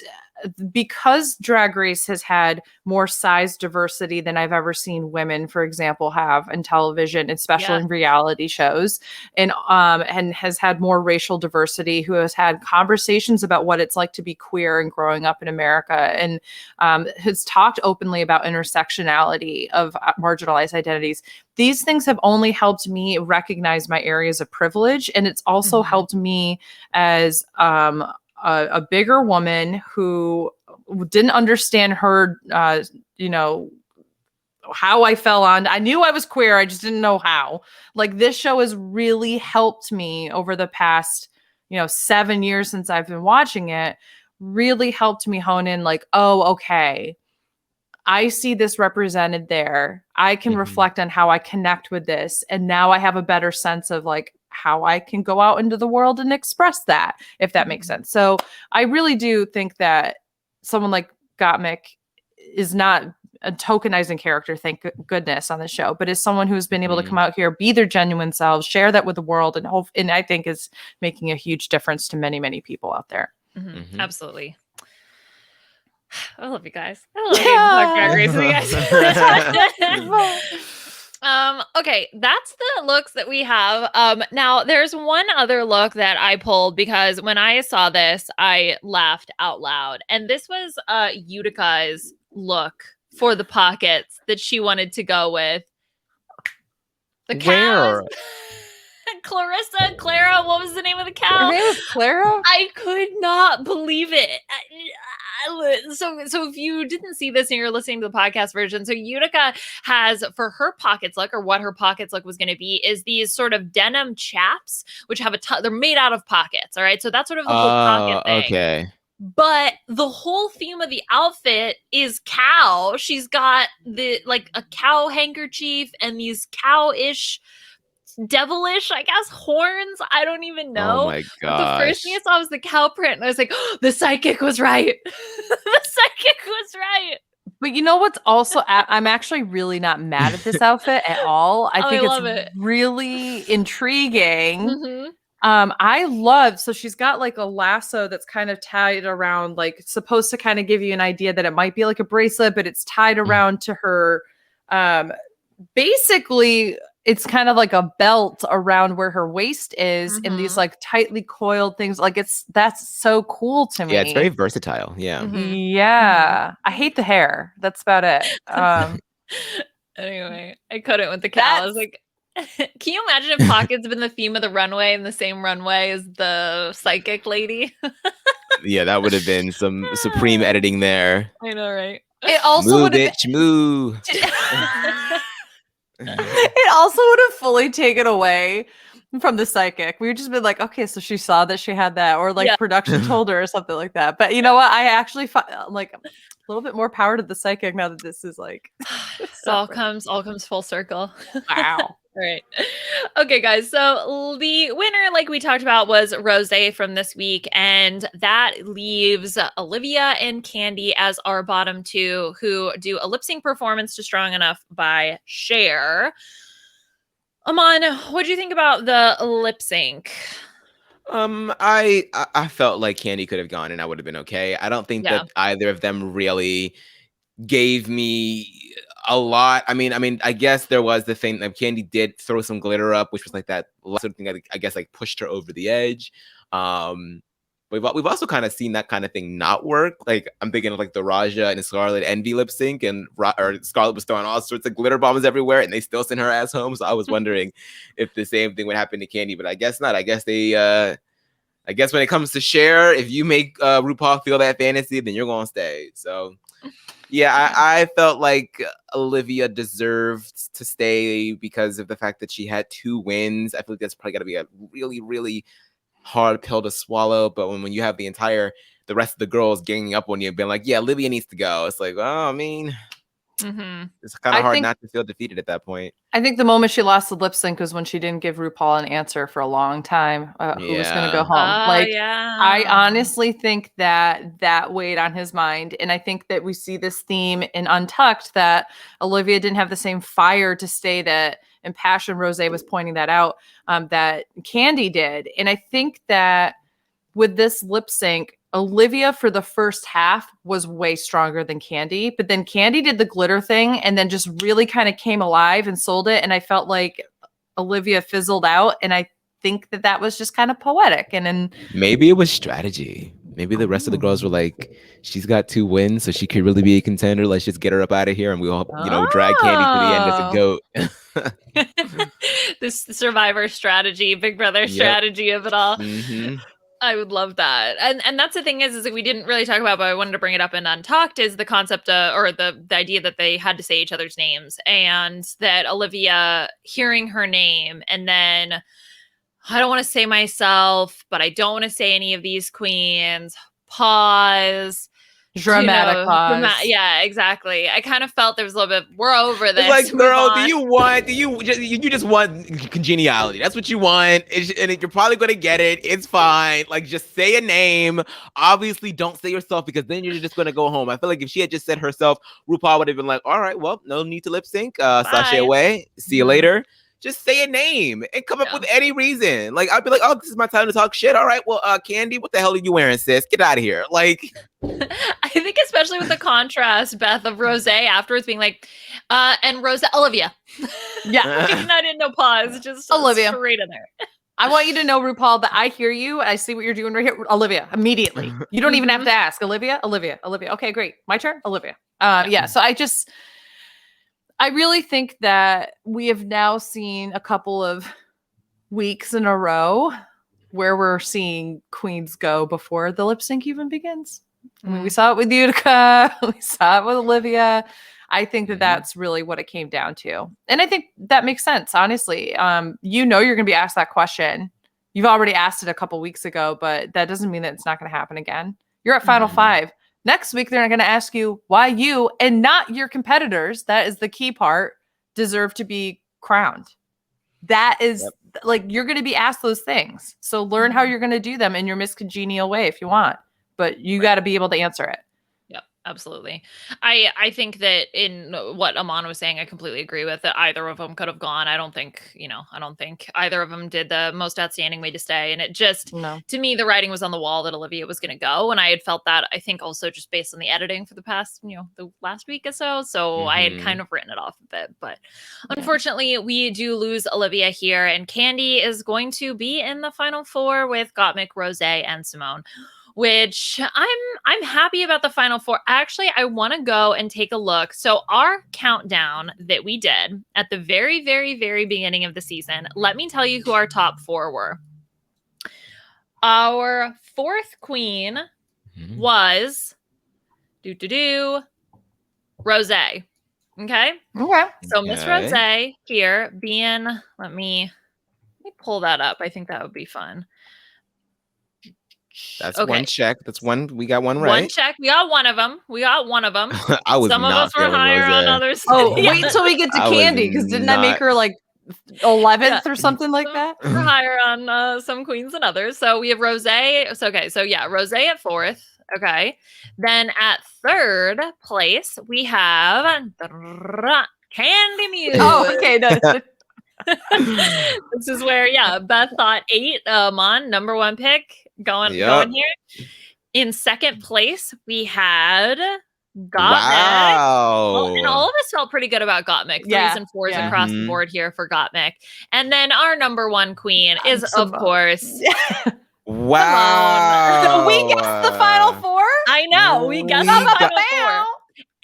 because Drag Race has had more size diversity than I've ever seen women, for example, have in television, especially in reality shows, and has had more racial diversity, who has had conversations about what it's like to be queer and growing up in America, and has talked openly about intersectionality of marginalized identities. These things have only helped me recognize my areas of privilege, and it's also helped me as a bigger woman who didn't understand her, how I fell on. I knew I was queer. I just didn't know how. Like, this show has really helped me over the past, 7 years since I've been watching it, really helped me hone in like, oh, okay, I see this represented there. I can reflect on how I connect with this. And now I have a better sense of like how I can go out into the world and express that, if that makes sense. So I really do think that someone like Gottmik is not a tokenizing character, thank goodness, on the show, but is someone who's been able to come out here, be their genuine selves, share that with the world, and I think is making a huge difference to many, many people out there. Absolutely. I love you guys. I love you. You guys. Okay, that's the looks that we have. Now there's one other look that I pulled because when I saw this, I laughed out loud. And this was Utica's look for the pockets that she wanted to go with. The cows. Clara, what was the name of the cow? Her name was Clara? I could not believe it. So if you didn't see this and you're listening to the podcast version, so Utica has, for her pockets look, or what her pockets look was going to be, is these sort of denim chaps, which have they're made out of pockets. All right. So that's sort of the whole pocket thing. Okay. But the whole theme of the outfit is cow. She's got a cow handkerchief and these cow-ish, devilish, I guess, horns. I don't even know. Oh my god! The first thing I saw was the cow print, and I was like, oh, the psychic was right. The psychic was right. But you know what's also, I'm actually really not mad at this outfit at all. I think it's really intriguing. I love, so she's got like a lasso that's kind of tied around, like it's supposed to kind of give you an idea that it might be like a bracelet, but it's tied around to her. Basically, it's kind of like a belt around where her waist is, and these like tightly coiled things. Like that's so cool to me. Yeah, it's very versatile. Yeah. Yeah. I hate the hair. That's about it. Anyway, I couldn't with the cow. I was like, can you imagine if pockets had been the theme of the runway and the same runway as the psychic lady? Yeah, that would have been some supreme editing there. I know, right? It also would have moo. It also would have fully taken away from the psychic. We would just been like, okay, so she saw that she had that, or like production told her or something like that. But you know what? I actually like a little bit more power to the psychic now that this is like all comes full circle. Wow. All right. Okay, guys. So the winner, like we talked about, was Rose from this week. And that leaves Olivia and Candy as our bottom two, who do a lip sync performance to Strong Enough by Cher. Aman, what do you think about the lip sync? I felt like Candy could have gone and I would have been okay. I don't think that either of them really gave me a lot. I mean, I guess there was the thing that Candy did throw some glitter up, which was like that sort of thing that I guess like pushed her over the edge. We've also kind of seen that kind of thing not work. Like I'm thinking of like the Raja and Scarlet Envy lip sync, and Scarlet was throwing all sorts of glitter bombs everywhere, and they still sent her ass home. So I was wondering if the same thing would happen to Candy, but I guess not. I guess they. I guess when it comes to Cher, if you make RuPaul feel that fantasy, then you're gonna stay. So. Yeah, I felt like Olivia deserved to stay because of the fact that she had 2 wins. I feel like that's probably got to be a really, really hard pill to swallow. But when you have the rest of the girls ganging up on you and being like, yeah, Olivia needs to go. It's like, oh, I mean, it's kind of hard not to feel defeated at that point. I think the moment she lost the lip sync was when she didn't give RuPaul an answer for a long time. Who was going to go home? I honestly think that weighed on his mind. And I think that we see this theme in Untucked that Olivia didn't have the same fire to stay that, and Passion Rose was pointing that out, that Candy did. And I think that with this lip sync, Olivia for the first half was way stronger than Candy, but then Candy did the glitter thing and then just really kind of came alive and sold it. And I felt like Olivia fizzled out. And I think that was just kind of poetic. And then maybe it was strategy. Maybe the rest of the girls were like, she's got 2 wins, so she could really be a contender. Let's just get her up out of here and we'll, drag Candy to the end as a goat. This Survivor strategy, Big Brother strategy of it all. Mm-hmm. I would love that. And that's the thing is that we didn't really talk about, but I wanted to bring it up in Untalked, is the concept or the idea that they had to say each other's names, and that Olivia hearing her name and then, I don't want to say myself, but I don't want to say any of these queens. Pause. Dramatic pause. Yeah, exactly. I kind of felt there was a little bit, we're over this. It's like, girl, you just want congeniality. That's what you want. And you're probably going to get it. It's fine. Like, just say a name. Obviously, don't say yourself, because then you're just going to go home. I feel like if she had just said herself, RuPaul would have been like, all right, well, no need to lip sync. Sashay away. See you later. Just say a name and come up with any reason. Like, I'd be like, oh, this is my time to talk shit. All right, well, Candy, what the hell are you wearing, sis? Get out of here. Like, I think especially with the contrast, Beth, of Rose afterwards being like, and Olivia. Yeah. Not in no pause, just Olivia. Straight in there. I want you to know, RuPaul, that I hear you. I see what you're doing right here. Olivia, immediately. You don't even have to ask. Olivia. Okay, great. My turn. Olivia. So I really think that we have now seen a couple of weeks in a row where we're seeing queens go before the lip sync even begins. I mean, we saw it with Utica. We saw it with Olivia. I think that that's really what it came down to. And I think that makes sense, honestly. You're going to be asked that question. You've already asked it a couple weeks ago, but that doesn't mean that it's not going to happen again. You're at Final 5. Next week, they're going to ask you why you and not your competitors, that is the key part, deserve to be crowned. That is like, you're going to be asked those things. So learn how you're going to do them in your miscongenial way if you want, but you got to be able to answer it. Yep, absolutely. I think that in what Aman was saying, I completely agree with that. Either of them could have gone. I don't think either of them did the most outstanding way to stay. And it just, to me, the writing was on the wall that Olivia was going to go. And I had felt that, I think also just based on the editing for the past, the last week or so. So I had kind of written it off a bit, but unfortunately we do lose Olivia here, and Candy is going to be in the final 4 with Gottmik, Rose, and Simone, which I'm happy about the final 4. Actually, I want to go and take a look. So our countdown that we did at the very, very, very beginning of the season, let me tell you who our top 4 were. Our 4th queen was Rose. Okay. Okay. So Miss Rose here being, let me pull that up. I think that would be fun. That's one check. That's one. We got one right. One check. We got one of them. I was Some of not us were feeling higher on Rosé. others. Oh, wait until we get to I was Candy, because didn't I make not- her like 11th or something like that? We're higher on some queens than others. So we have Rosé. So Rosé at 4th. Okay. Then at 3rd place, we have Candy Muse. Oh, okay. No. This is where, Beth thought 8, Mon, number 1 pick, going here. In 2nd place, we had Gottmik. Wow. Well, and all of us felt pretty good about Gottmik. 3s and 4s across the board here for Gottmik. And then our number 1 queen is, of course, wow. We guessed the final 4? I know. We guessed the final 4.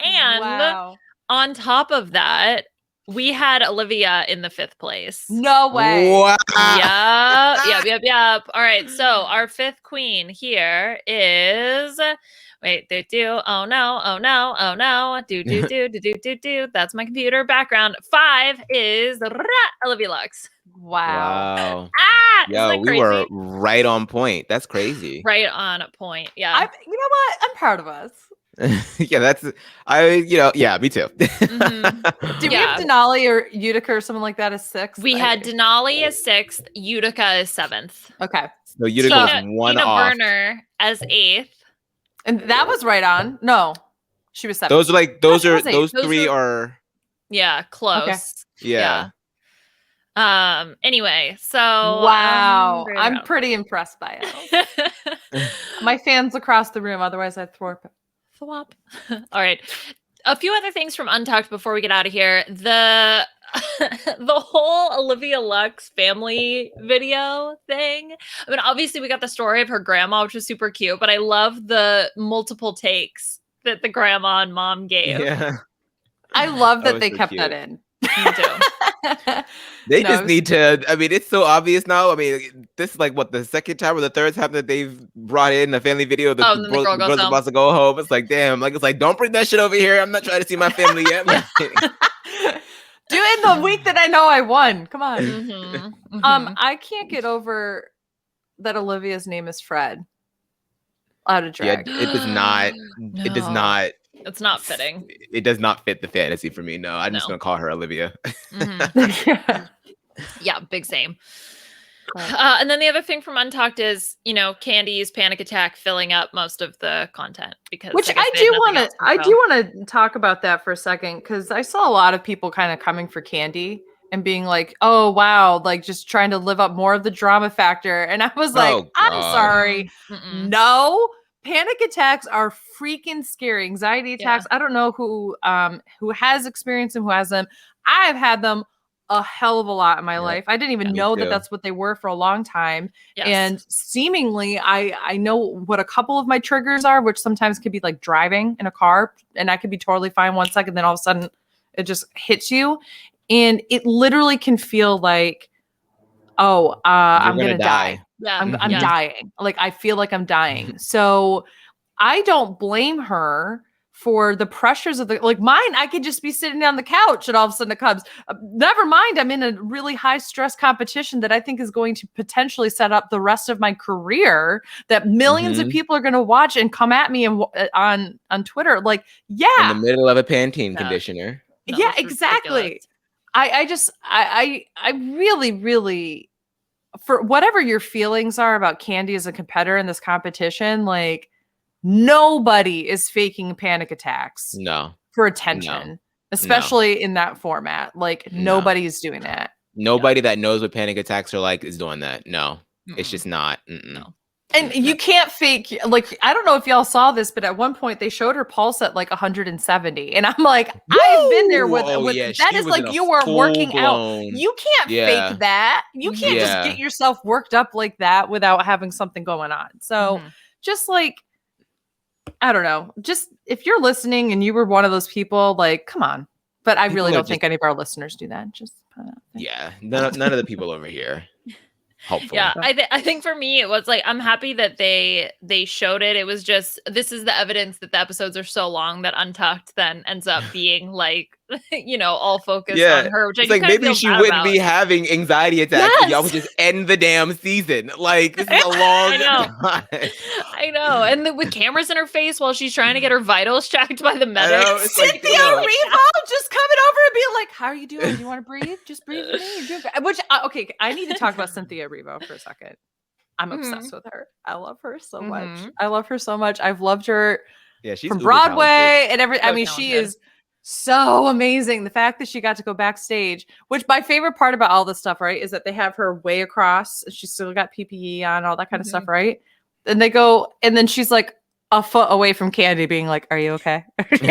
And on top of that, we had Olivia in the 5th place. No way. Wow. Yep. All right. So our 5th queen here is, wait, oh no. Do. That's my computer background. 5 is Olivia Lux. Wow. Yo, we were right on point. That's crazy. Right on point. Yeah. You know what? I'm proud of us. Yeah, me too. Mm-hmm. Did we have Denali or Utica or something like that as 6th? We had Denali as 6th, Utica as 7th. Okay. So Utica was one Tina off. Burner as 8th. And that was right on. No, she was 7th. Those 3 are. Yeah, close. Okay. Yeah. Anyway, so wow, I'm pretty impressed by it. My fans across the room, otherwise I'd thwap. All right. A few other things from Untucked before we get out of here. The whole Olivia Lux family video thing. I mean, obviously we got the story of her grandma, which was super cute, but I love the multiple takes that the grandma and mom gave. Yeah. I love that they so kept cute. that in. Me too. They just need to. I mean, it's so obvious now. I mean, this is like what, the 2nd time or the 3rd time that they've brought in a family video. The girls are about to go home. It's like, damn. Like, it's like, don't bring that shit over here. I'm not trying to see my family yet. Do it in the week that I know I won. Come on. Mm-hmm. I can't get over that Olivia's name is Fred. Out of drag. Yeah, it does not. No. It does not. It's not fitting. It does not fit the fantasy for me. No, I'm just gonna call her Olivia. Mm-hmm. Yeah, big same. And then the other thing from Untalked is, Candy's panic attack filling up most of the content, because I do want to talk about that for a second, because I saw a lot of people kind of coming for Candy and being like, oh wow, like just trying to live up more of the drama factor, and I was like, I'm sorry. No, panic attacks are freaking scary. Anxiety attacks. I don't know who has experienced them, who hasn't. I've had them a hell of a lot in my life. I didn't even know that that's what they were for a long time. Yes. And seemingly I know what a couple of my triggers are, which sometimes could be like driving in a car, and I could be totally fine 1 second, then all of a sudden it just hits you. And it literally can feel like, I'm going to die. Yeah. I'm dying. Like, I feel like I'm dying. So I don't blame her for the pressures of mine. I could just be sitting on the couch and all of a sudden it comes. Never mind, I'm in a really high stress competition that I think is going to potentially set up the rest of my career, that millions of people are going to watch and come at me and on Twitter. Like, yeah. In the middle of a Pantene conditioner. No, yeah, exactly. I really, really, for whatever your feelings are about Candy as a competitor in this competition, like, nobody is faking panic attacks for attention, especially in that format. Like, nobody is doing that. Nobody that knows what panic attacks are like is doing that. No, it's just not. No. And you can't fake, like, I don't know if y'all saw this, but at one point they showed her pulse at like 170. And I'm like, I've been there with that is like, you are working out. You can't fake that. You can't just get yourself worked up like that without having something going on. So just like, I don't know, just if you're listening and you were one of those people, like, come on. But I really don't think any of our listeners do that. Just none of the people over here. Hopefully. Yeah, I think for me it was like, I'm happy that they showed it. It was just, this is the evidence that the episodes are so long that Untucked then ends up being like all focused on her, which I it's do like kind of maybe feel she bad wouldn't about. be having anxiety attacks if y'all would Yes! just end the damn season. Like, this is a long I know. time. I know. And with cameras in her face while she's trying to get her vitals checked by the I medics. know, it's like, Cynthia damn. Revo just coming over and being like, "How are you doing? Do you want to breathe? Just breathe with me. You're doing good." Which, okay, I need to talk about Cynthia Revo for a second. I'm obsessed with her. I love her so much. I love her so much. I've loved her Yeah, she's from uber Broadway talented. and everything. I So mean, she talented. is so amazing. The fact that she got to go backstage, which my favorite part about all this stuff, right, is that they have her way across. She's still got PPE on, all that kind of stuff, right? And they go, and then she's like a foot away from Candy, being like, "Are you okay?" It's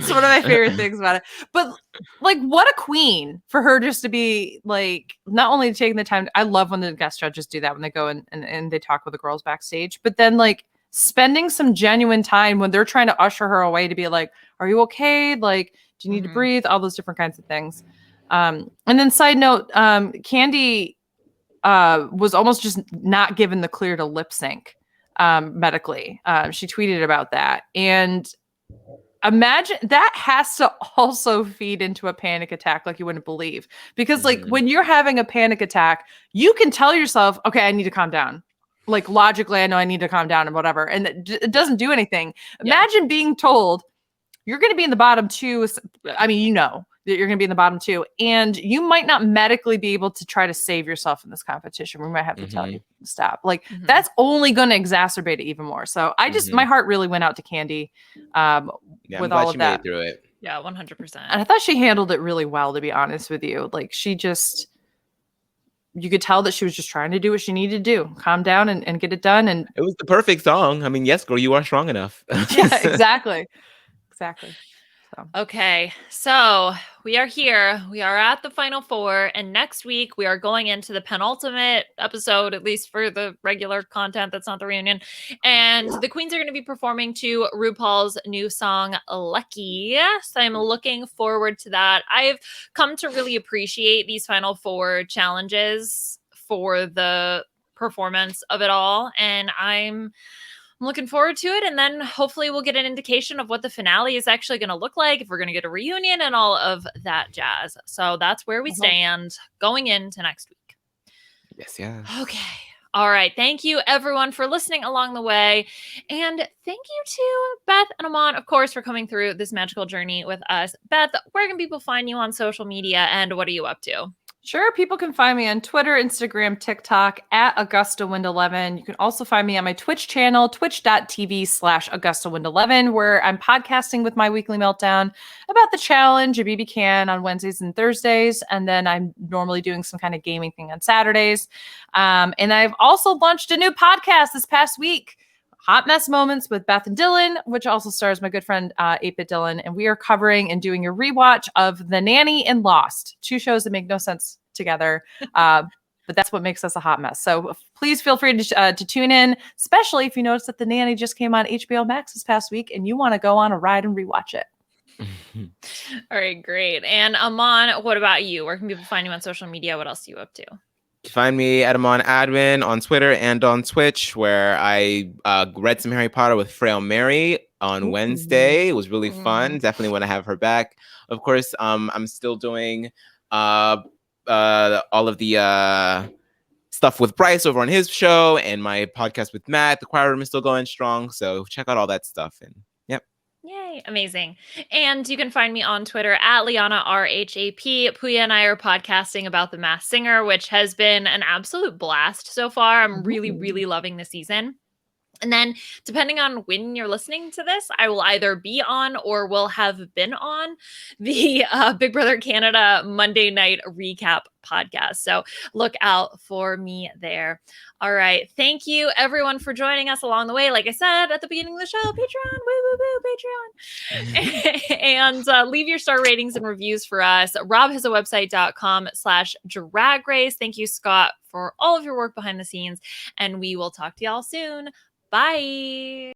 one of my favorite things about it. But like, what a queen for her just to be like, not only taking the time. I love when the guest judges do that when they go and they talk with the girls backstage, but then like spending some genuine time when they're trying to usher her away to be like, "Are you okay? Like, do you need to breathe?" All those different kinds of things. And then side note, Candy was almost just not given the clear to lip sync medically. She tweeted about that. And imagine that has to also feed into a panic attack like you wouldn't believe. Because like when you're having a panic attack, you can tell yourself, "Okay, I need to calm down." Like logically, I know I need to calm down and whatever. And it doesn't do anything. Imagine being told you're going to be in the bottom two. I mean, that you're going to be in the bottom two, and you might not medically be able to try to save yourself in this competition. We might have to tell you to stop. Like that's only going to exacerbate it even more. So I just, my heart really went out to Candy with all of that. Made it through it. Yeah, 100%. And I thought she handled it really well, to be honest with you. Like she just, you could tell that she was just trying to do what she needed to do, calm down and get it done. And it was the perfect song. I mean, yes, girl, you are strong enough. yeah, exactly. So. Okay, so we are here. We are at the final four, and next week we are going into the penultimate episode, at least for the regular content that's not the reunion. And the queens are going to be performing to RuPaul's new song, Lucky. So I'm looking forward to that. I've come to really appreciate these final four challenges for the performance of it all, and I'm looking forward to it. And then hopefully we'll get an indication of what the finale is actually going to look like, if we're going to get a reunion and all of that jazz. So that's where we stand going into next week. Yes, yeah. Okay. All right. Thank you, everyone, for listening along the way. And thank you to Beth and Aman, of course, for coming through this magical journey with us. Beth, where can people find you on social media, and what are you up to? Sure. People can find me on Twitter, Instagram, TikTok at AugustaWind11. You can also find me on my Twitch channel, twitch.tv/AugustaWind11, where I'm podcasting with my weekly meltdown about the challenge at BB Can on Wednesdays and Thursdays. And then I'm normally doing some kind of gaming thing on Saturdays. And I've also launched a new podcast this past week, Hot Mess Moments with Beth and Dylan, which also stars my good friend 8-Bit Dylan. And we are covering and doing a rewatch of The Nanny and Lost, two shows that make no sense together. But that's what makes us a hot mess. So please feel free to tune in, especially if you notice that The Nanny just came on HBO Max this past week and you want to go on a ride and rewatch it. All right, great. And Aman, what about you? Where can people find you on social media? What else are you up to? Find me at Aman Adwin on Twitter and on Twitch, where I read some Harry Potter with Frail Mary on Wednesday. It was really fun. Definitely want to have her back. Of course, I'm still doing all of the stuff with Bryce over on his show, and my podcast with Matt. The Choir Room is still going strong, so check out all that stuff. And yep. Yay, amazing. And you can find me on Twitter at Liana RHAP. Puya and I are podcasting about The Masked Singer, which has been an absolute blast so far. I'm really, really loving the season. And then depending on when you're listening to this, I will either be on or will have been on the Big Brother Canada Monday night recap podcast. So look out for me there. All right. Thank you, everyone, for joining us along the way. Like I said at the beginning of the show, Patreon, woo, woo, woo, Patreon. And leave your star ratings and reviews for us. Rob has a website.com/Drag Race. Thank you, Scott, for all of your work behind the scenes. And we will talk to y'all soon. Bye.